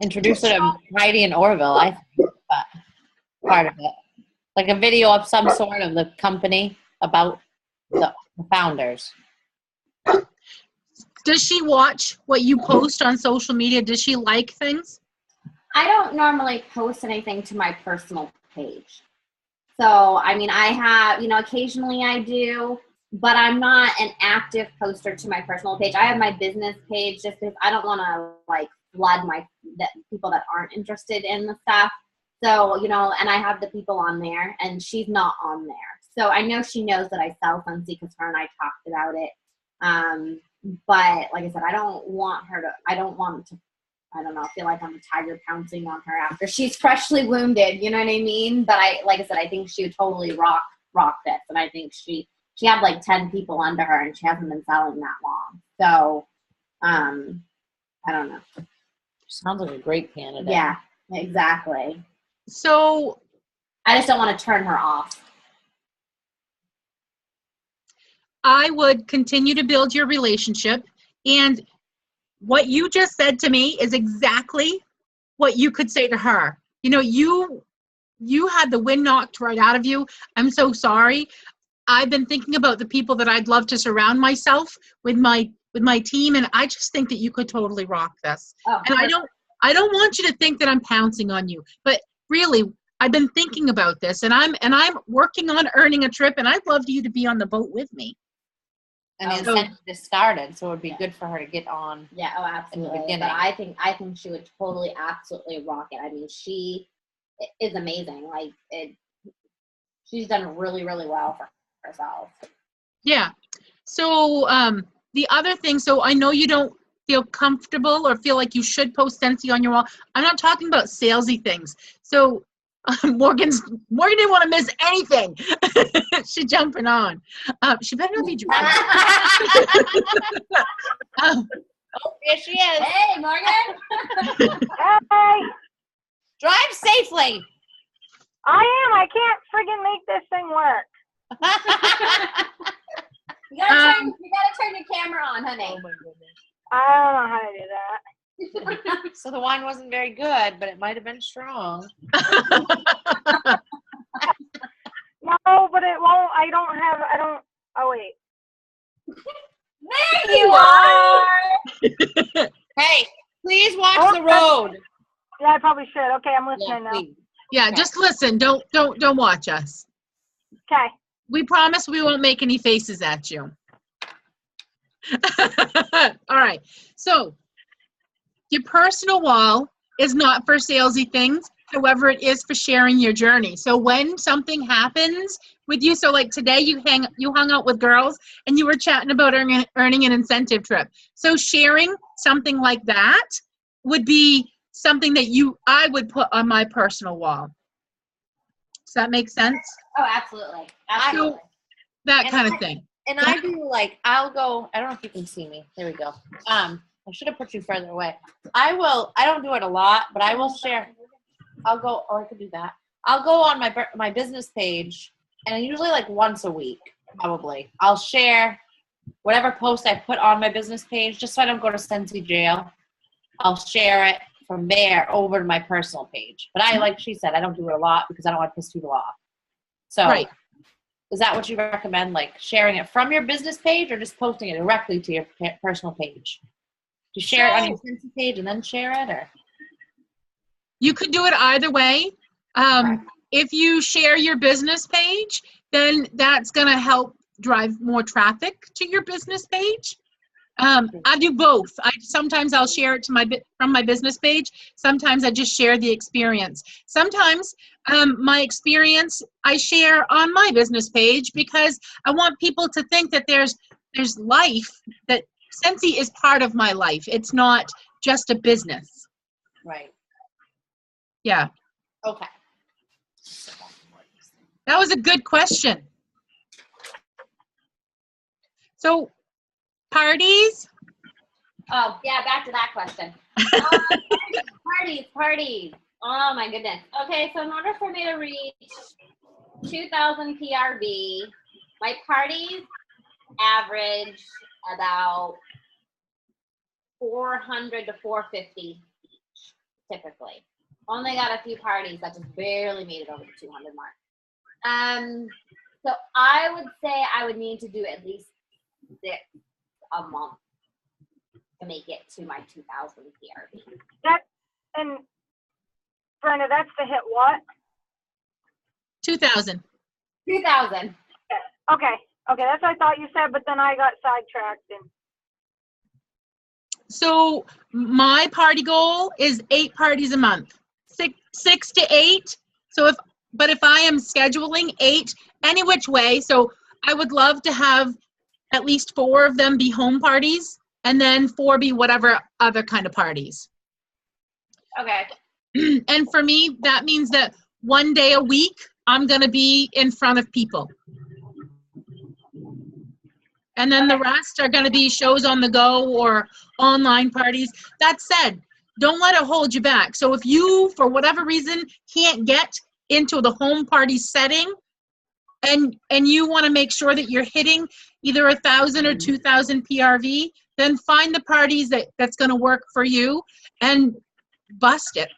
Introduce it to Heidi and Orville, I think, but part of it. Like a video of some sort of the company about the founders. Does she watch what you post on social media? Does she like things? I don't normally post anything to my personal page. So, I have, occasionally I do, but I'm not an active poster to my personal page. I have my business page just because I don't want to flood people that aren't interested in the stuff. So, and I have the people on there, and she's not on there. So I know she knows that I sell Scentsy because her and I talked about it. But like I said, I don't want to I don't know, I feel like I'm a tiger pouncing on her after she's freshly wounded, you know what I mean? But like I said, I think she would totally rock this. And I think she had 10 people under her, and she hasn't been selling that long. So, I don't know. Sounds like a great candidate. Yeah, exactly. So I just don't want to turn her off. I would continue to build your relationship, and what you just said to me is exactly what you could say to her. You had the wind knocked right out of you. I'm so sorry. I've been thinking about the people that I'd love to surround myself with my team, and I just think that you could totally rock this. Oh, and I don't want you to think that I'm pouncing on you, but really, I've been thinking about this, and I'm working on earning a trip, and I'd love you to be on the boat with me. And the incentive just started, so it would be good for her to get on. Yeah, absolutely. But I think she would totally, absolutely rock it. She is amazing. She's done really, really well for herself. Yeah. So the other thing, so I know you don't feel comfortable or feel like you should post Scentsy on your wall. I'm not talking about salesy things. So Morgan didn't want to miss anything. She's jumping on. She better not be driving. Oh, here she is. Hey, Morgan. Hey, Drive safely. I am. I can't friggin' make this thing work. You gotta turn your camera on, honey. Oh my goodness. I don't know how to do that. So the wine wasn't very good, but it might have been strong. No, but it won't. Oh, wait. There you are. Hey, please watch the road. Yeah, I probably should. Okay, I'm listening now. Please. Yeah, just listen. Don't watch us. Okay. We promise we won't make any faces at you. All right. So your personal wall is not for salesy things. However, it is for sharing your journey. So when something happens with you, so like today you hung out with girls and you were chatting about earning an incentive trip. So sharing something like that would be something that I would put on my personal wall. Does that make sense? Oh, absolutely. Absolutely. That And kind of thing. And I do like, I'll go, I don't know if you can see me. There we go. I should have put you further away. I don't do it a lot, but I will share. I'll go, I could do that. I'll go on my business page, and usually like once a week, probably. I'll share whatever post I put on my business page, just so I don't go to Scentsy jail. I'll share it from there over to my personal page. But like she said, I don't do it a lot because I don't want to piss people off. So Right. Is that what you recommend, like sharing it from your business page or just posting it directly to your personal page? Do you share it on your Scentsy page and then share it, or? You could do it either way. Okay. If you share your business page, then that's going to help drive more traffic to your business page. I do both. Sometimes I'll share it to from my business page. Sometimes I just share the experience. Sometimes my experience I share on my business page because I want people to think that there's life, that Scentsy is part of my life. It's not just a business. Right. Yeah. Okay. That was a good question. So, parties? Oh, yeah, back to that question. Parties. Oh, my goodness. Okay, so in order for me to reach 2,000 PRV, my parties average about 400 to 450 each, typically. Only got a few parties that just barely made it over the 200 mark. So I would say I would need to do at least 6 a month to make it to my 2,000 PRV. And Brenda, that's to hit what? 2,000. 2,000. Okay, that's what I thought you said, but then I got sidetracked. And So my party goal is 8 parties a month, 6 to 8. So if I am scheduling 8 any which way, so I would love to have at least 4 of them be home parties and then 4 be whatever other kind of parties. Okay. And for me, that means that one day a week, I'm going to be in front of people. And then the rest are going to be shows on the go or online parties. That said, don't let it hold you back. So if you, for whatever reason, can't get into the home party setting and you want to make sure that you're hitting either 1,000 or 2,000 PRV, then find the parties that's going to work for you and bust it.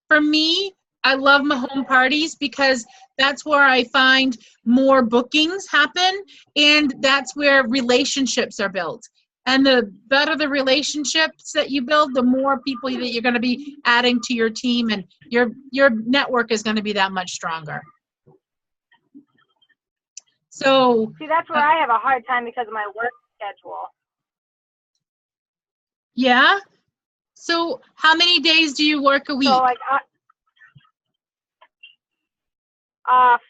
For me, I love my home parties because that's where I find more bookings happen, and that's where relationships are built. And the better the relationships that you build, the more people that you're going to be adding to your team, and your network is going to be that much stronger. So see, that's where I have a hard time because of my work schedule. yeah. So how many days do you work a week? So like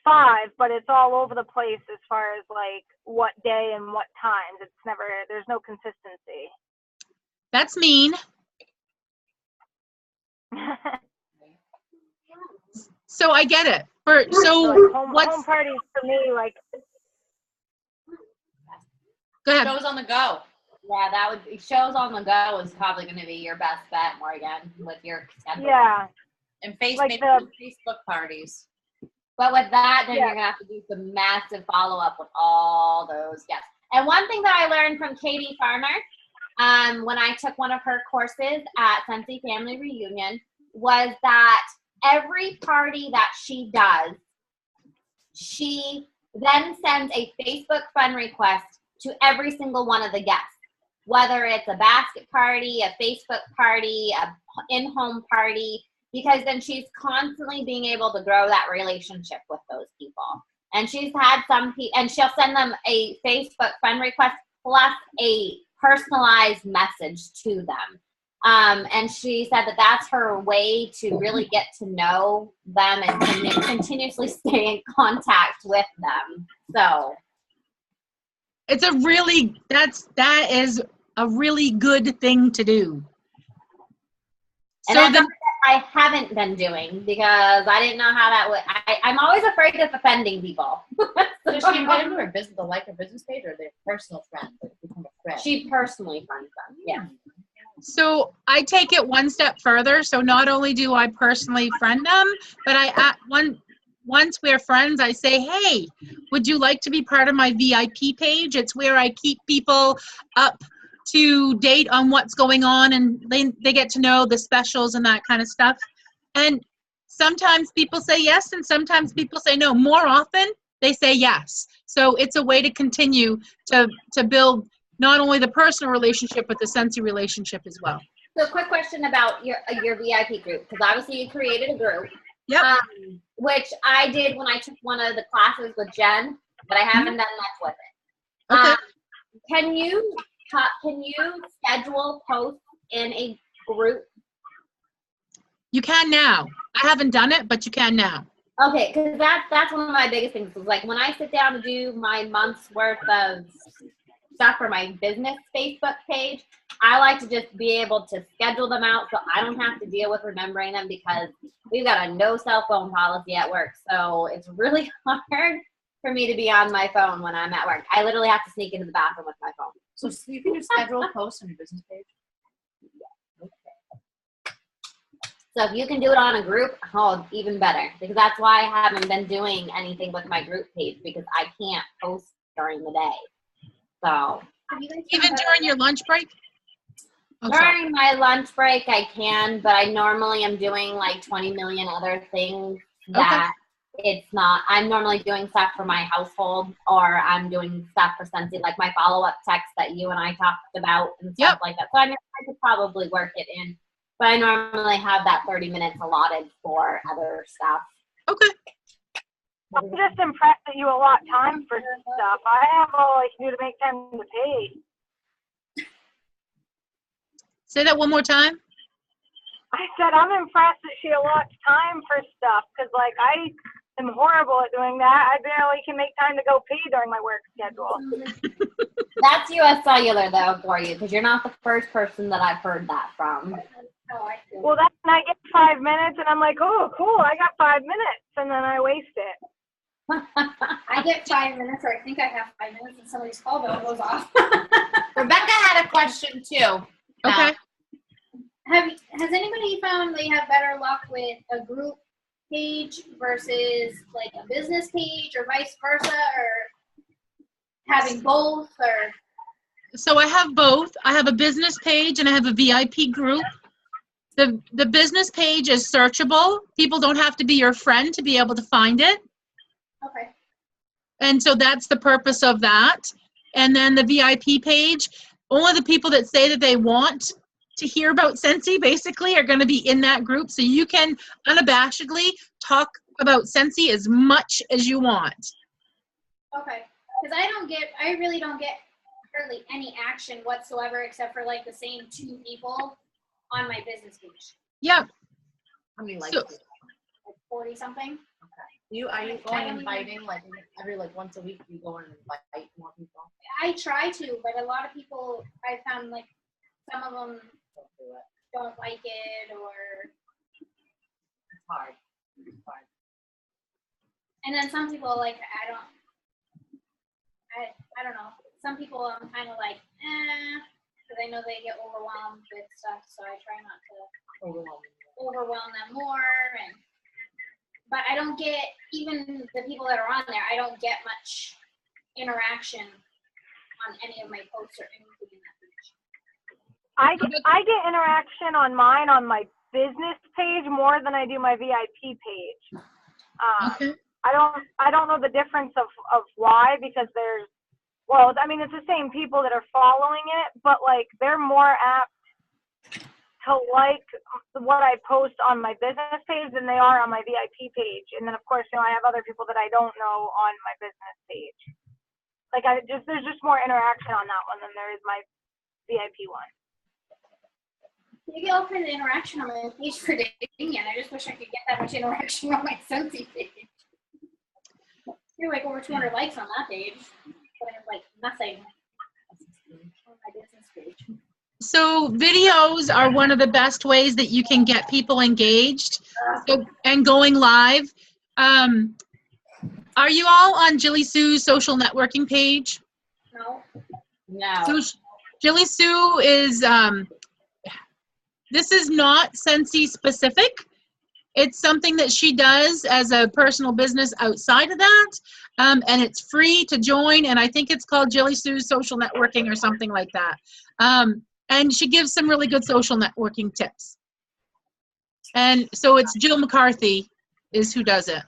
5, but it's all over the place as far as like what day and what times. It's never, there's no consistency. That's mean. So I get it. So like home parties for me, like. Go ahead. Shows on the go. Yeah, shows on the go is probably going to be your best bet, Morgan, with your schedule. Yeah. And Like Facebook parties. But with that, then Yeah. you're going to have to do some massive follow-up with all those guests. And one thing that I learned from Katie Farmer when I took one of her courses at Scentsy Family Reunion was that every party that she does, she then sends a Facebook friend request to every single one of the guests, whether it's a basket party, a Facebook party, a in-home party, because then she's constantly being able to grow that relationship with those people. And she's had some people, and she'll send them a Facebook friend request plus a personalized message to them. And she said that that's her way to really get to know them and continuously stay in contact with them. So It's that is a really good thing to do. And So that's then, something I haven't been doing because I didn't know how that would. I'm always afraid of offending people. Does she invite them to her business, her business page, or their personal friends? Like become a friend? She personally friends them. Yeah. So I take it one step further. So not only do I personally friend them, but once we're friends, I say, hey, would you like to be part of my VIP page? It's where I keep people up to date on what's going on, and they get to know the specials and that kind of stuff. And sometimes people say yes, and sometimes people say no. More often, they say yes. So it's a way to continue to build not only the personal relationship, but the Scentsy relationship as well. So quick question about your VIP group, because obviously you created a group. Yep. Which I did when I took one of the classes with Jen, but I haven't done much with it. Okay. Can you schedule posts in a group? You can now. I haven't done it, but you can now. Okay, because that's one of my biggest things. Is like when I sit down to do my month's worth of stuff for my business Facebook page, I like to just be able to schedule them out so I don't have to deal with remembering them, because we've got a no cell phone policy at work. So it's really hard for me to be on my phone when I'm at work. I literally have to sneak into the bathroom with my phone. So you can just schedule a post on your business page? So if you can do it on a group, oh, even better. Because that's why I haven't been doing anything with my group page, because I can't post during the day. So Even during your lunch break? Oh, sorry. during my lunch break, I can, but I normally am doing like 20 million other things that it's not. I'm normally doing stuff for my household, or I'm doing stuff for Scentsy, like my follow-up text that you and I talked about and stuff like that. So I could probably work it in, but I normally have that 30 minutes allotted for other stuff. Okay. I'm just impressed that you allot time for stuff. I have all I can do to make time to pay. Say that one more time. I said I'm impressed that she allots time for stuff, because like I am horrible at doing that. I barely can make time to go pee during my work schedule. That's US Cellular though for you, because you're not the first person that I've heard that from. Well, then I get 5 minutes and I'm like, oh, cool, I got 5 minutes, and then I waste it. I get 5 minutes, or I think I have 5 minutes, and somebody's call bell goes off. Rebecca had a question too. Okay. Has anybody found they have better luck with a group page versus like a business page, or vice versa, or having both, or? So I have both. I have a business page and I have a VIP group. The business page is searchable. People don't have to be your friend to be able to find it. Okay. And so that's the purpose of that. And then the VIP page, only the people that say that they want to hear about Scentsy basically are going to be in that group. So you can unabashedly talk about Scentsy as much as you want. Okay. Because I really don't get hardly any action whatsoever, except for like the same 2 people on my business page. Yeah. How many likes? So- do you have? Like 40 something. Are you going inviting like every like once a week? You go and invite more people? I try to, but a lot of people, I found like some of them Don't do it. don't like it, or, It's hard. It's hard. and then some people like, I don't know. Some people I'm kind of like, because I know they get overwhelmed with stuff, so I try not to overwhelm them more. But I don't get, even the people that are on there, I don't get much interaction on any of my posts or anything in that page. I get interaction on mine on my business page more than I do my VIP page. Okay. I don't know the difference of why, because it's the same people that are following it, but like they're more apt to like what I post on my business page than they are on my VIP page. And then of course, I have other people that I don't know on my business page. Like there's just more interaction on that one than there is my VIP one. You get all kinds of interaction on my page for dating, and I just wish I could get that much interaction on my Scentsy page. You're like over 200 likes on that page, but I have like nothing on my business page. So videos are one of the best ways that you can get people engaged and going live. Are you all on Jilly Sue's social networking page? No. No. So Jilly Sue is, this is not Scentsy specific. It's something that she does as a personal business outside of that. And it's free to join. And I think it's called Jilly Sue's Social Networking or something like that. And she gives some really good social networking tips. And so it's Jill McCarthy is who does it.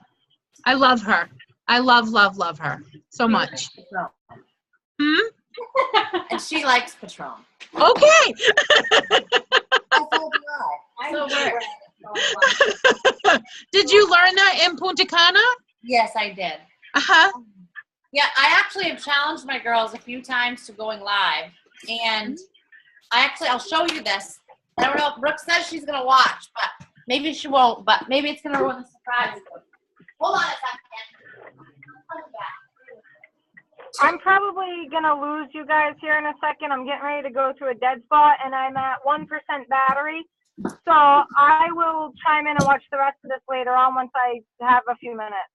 I love her. I love her so much. And she likes Patron. Okay. So we're- Did you learn that in Punta Cana? Yes, I did. Uh-huh. Yeah, I actually have challenged my girls a few times to going live, and I'll show you this. I don't know. Brooke says she's gonna watch, but maybe she won't. But maybe it's gonna ruin the surprise. Hold on a second. I'm probably gonna lose you guys here in a second. I'm getting ready to go to a dead spot, and I'm at 1% battery. So I will chime in and watch the rest of this later on once I have a few minutes.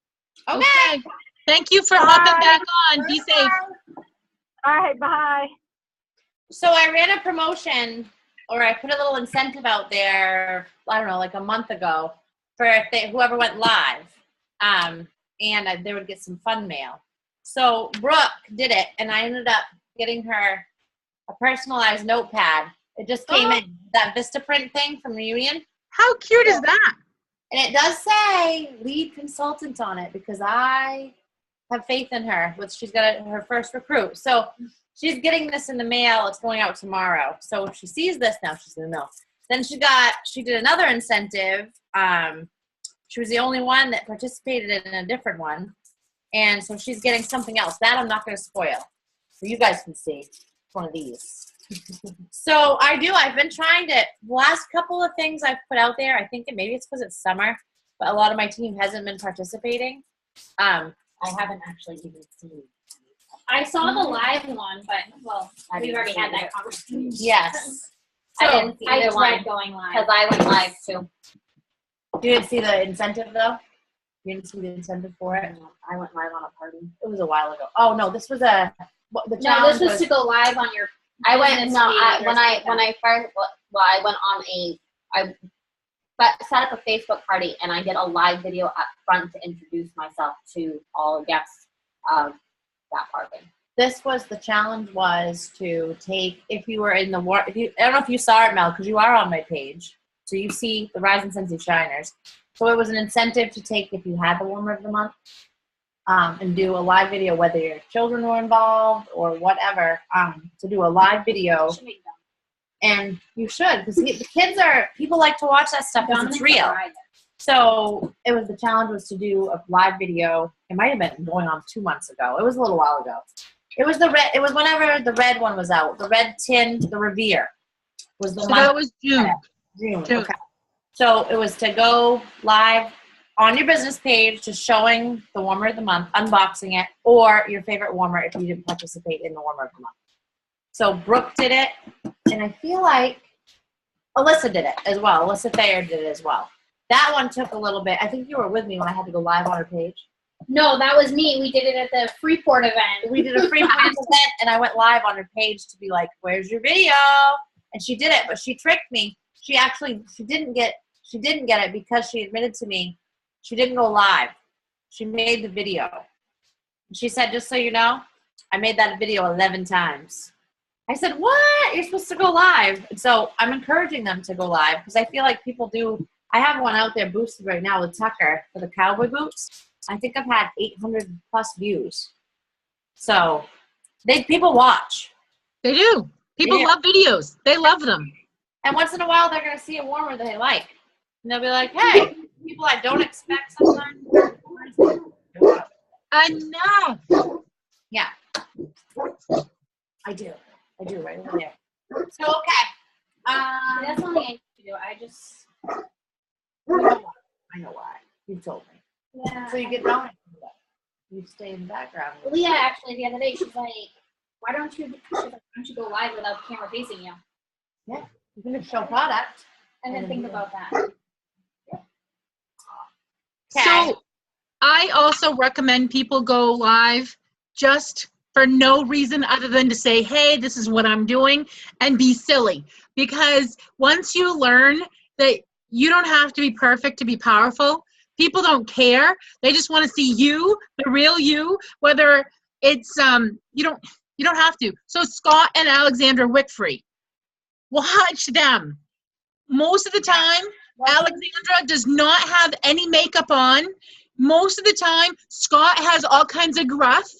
Okay. Thank you for hopping back on. Be safe. All right, bye. So I ran a promotion, or I put a little incentive out there, I don't know, like a month ago, for whoever went live, and they would get some fun mail. So Brooke did it, and I ended up getting her a personalized notepad. It just came in, that Vistaprint thing from Reunion. How cute is that? And it does say lead consultant on it because I have faith in her. She's got her first recruit. So she's getting this in the mail. It's going out tomorrow. So if she sees this now, she's going to know. Then she did another incentive. She was the only one that participated in a different one. And so she's getting something else. That I'm not going to spoil. So you guys can see. It's one of these. So I've been trying to, the last couple of things I've put out there, I think maybe it's because it's summer, but a lot of my team hasn't been participating. I haven't actually even seen. I saw the live one, but well, we've already had that conversation. Yes. I didn't see I either one tried going live. because I went live too. You didn't see the incentive though? You didn't see the incentive for it? I went live on a party. It was a while ago. Oh no, this was the No, challenge this was to go live on your. I went business no. page or When I something. first I went on set up a Facebook party and I did a live video up front to introduce myself to all guests of that party. This was the challenge was to take, if you were in the war, I don't know if you saw it, Mel, because you are on my page. So you see the Rise and Scentsy Shiners. So it was an incentive to take if you had the Warmer of the Month and do a live video, whether your children were involved or whatever, to do a live video. And you should, because people like to watch that stuff because it's real. So the challenge was to do a live video. It might have been going on 2 months ago. It was a little while ago. It was whenever the red one was out. The red tin, the Revere was the So month. that was June. June. June. Okay. So it was to go live on your business page, just showing the Warmer of the Month, unboxing it, or your favorite warmer if you didn't participate in the Warmer of the Month. So Brooke did it, and I feel like Alyssa did it as well. Alyssa Thayer did it as well. That one took a little bit. I think you were with me when I had to go live on her page. No, that was me. We did it at the Freeport event. We did a free event, and I went live on her page to be like, "Where's your video?" And she did it, but she tricked me. She didn't get it because she admitted to me she didn't go live. She made the video. She said, "Just so you know, I made that video 11 times." I said, "What? You're supposed to go live." And so I'm encouraging them to go live because I feel like people do. I have one out there boosted right now with Tucker for the cowboy boots. I think I've had 800 plus views. So people watch. They do. People love videos. They love them. And once in a while, they're going to see a warmer they like. And they'll be like, "Hey, people I don't expect sometimes." Enough. Yeah. I do right over there. So, okay. That's something I need to do. I know why. You told me. Yeah. So you get going. You stay in the background. Leah actually the other day, she's like, why don't you go live without the camera facing you? You can just show product. And then think about that. So I also recommend people go live just for no reason other than to say, hey, this is what I'm doing, and be silly. Because once you learn that you don't have to be perfect to be powerful, people don't care. They just want to see you, the real you, whether it's, you don't have to. So Scott and Alexandra Wickfrey, watch them. Most of the time, Alexandra does not have any makeup on. Most of the time, Scott has all kinds of gruff.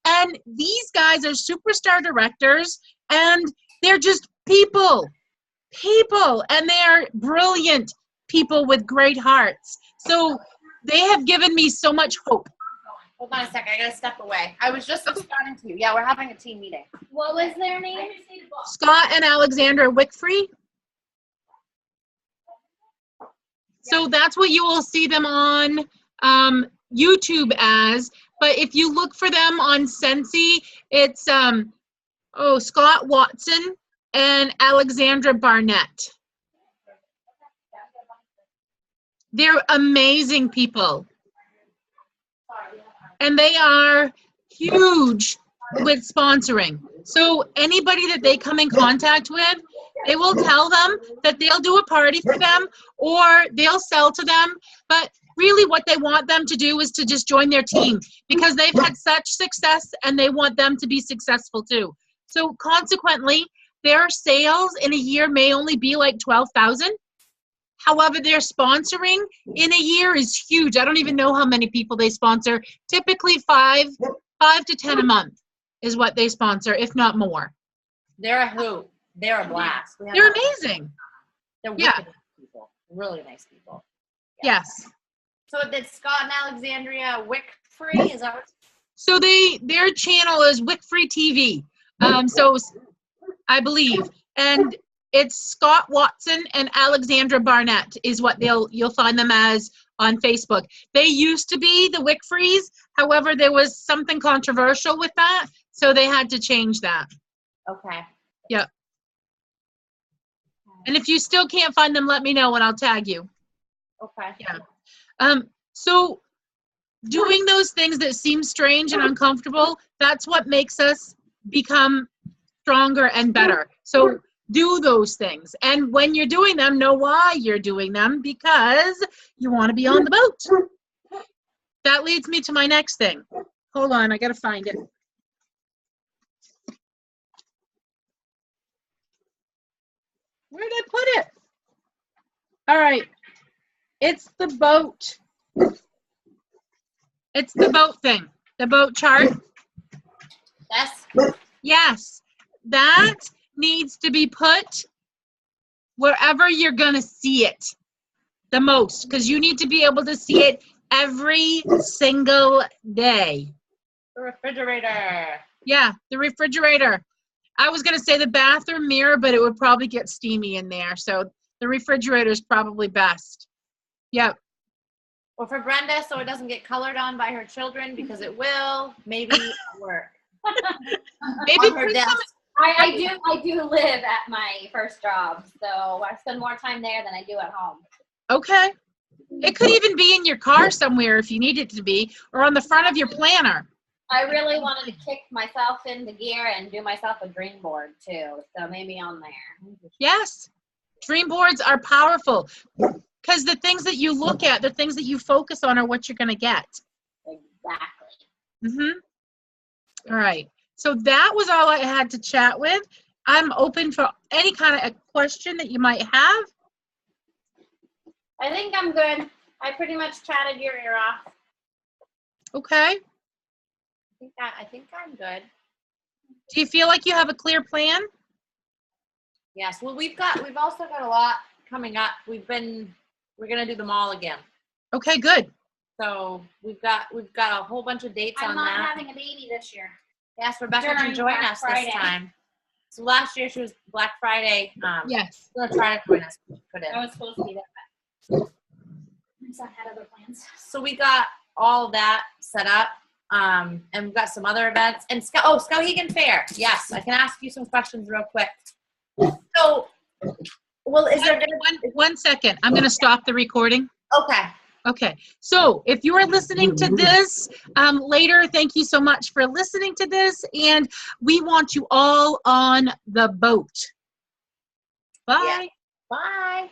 And these guys are superstar directors, and they're just people, and they're brilliant people with great hearts. So they have given me so much hope. Hold on a second. I got to step away. I was just responding to you. Yeah, we're having a team meeting. What was their name? Scott and Alexandra Wickfrey. So that's what you will see them on YouTube as. But if you look for them on Scentsy, it's Scott Watson and Alexandra Barnett. They're amazing people. And they are huge with sponsoring. So anybody that they come in contact with, they will tell them that they'll do a party for them or they'll sell to them. But really what they want them to do is to just join their team because they've had such success and they want them to be successful too. So consequently, their sales in a year may only be like 12,000. However, their sponsoring in a year is huge. I don't even know how many people they sponsor. Typically 5 to 10 a month is what they sponsor, if not more. They're a hoot. They're a blast. They're amazing. They're wicked nice people. Really nice people. Yeah. Yes. So did Scott and Alexandria Wickfrey? Is that what? So their channel is Wickfrey TV. So I believe. And it's Scott Watson and Alexandra Barnett is what you'll find them as on Facebook. They used to be the Wickfreys. However, there was something controversial with that, so they had to change that. Okay. Yep. And if you still can't find them, let me know and I'll tag you. Okay. Yeah. So doing those things that seem strange and uncomfortable, that's what makes us become stronger and better. So do those things. And when you're doing them, know why you're doing them, because you want to be on the boat. That leads me to my next thing. Hold on, I got to find it. Where did I put it? All right. It's the boat. It's the boat thing. The boat chart. Yes. Yes. That needs to be put wherever you're going to see it the most, because you need to be able to see it every single day. The refrigerator. Yeah, the refrigerator. I was going to say the bathroom mirror, but it would probably get steamy in there. So the refrigerator is probably best. Yep. Or for Brenda, so it doesn't get colored on by her children, because it will. Maybe at work. Maybe on her desk. I do live at my first job, so I spend more time there than I do at home. Okay. It could even be in your car somewhere if you need it to be, or on the front of your planner. I really wanted to kick myself into gear and do myself a dream board too, so maybe on there. Yes. Dream boards are powerful because the things that you look at, the things that you focus on are what you're going to get. Exactly. Mm-hmm. All right. So that was all I had to chat with. I'm open for any kind of a question that you might have. I think I'm good. I pretty much chatted your ear off. Okay. I think I'm good. Do you feel like you have a clear plan? Yes. Well, we've also got a lot coming up. We're gonna do the mall again. Okay, good. So we've got a whole bunch of dates on that. I'm not having a baby this year. Yes, Rebecca can During join Black us Friday. this time. So last year she was Black Friday. Yes. She's gonna try to join us. Put in. I was supposed to be there, but my son had other plans. So we got all that set up. And we've got some other events. And Skowhegan Fair. Yes, I can ask you some questions real quick. So Well, is there gonna One second. I'm going to stop the recording. okay. Okay, so if you are listening to this later, thank you so much for listening to this, and we want you all on the boat. Bye. Bye.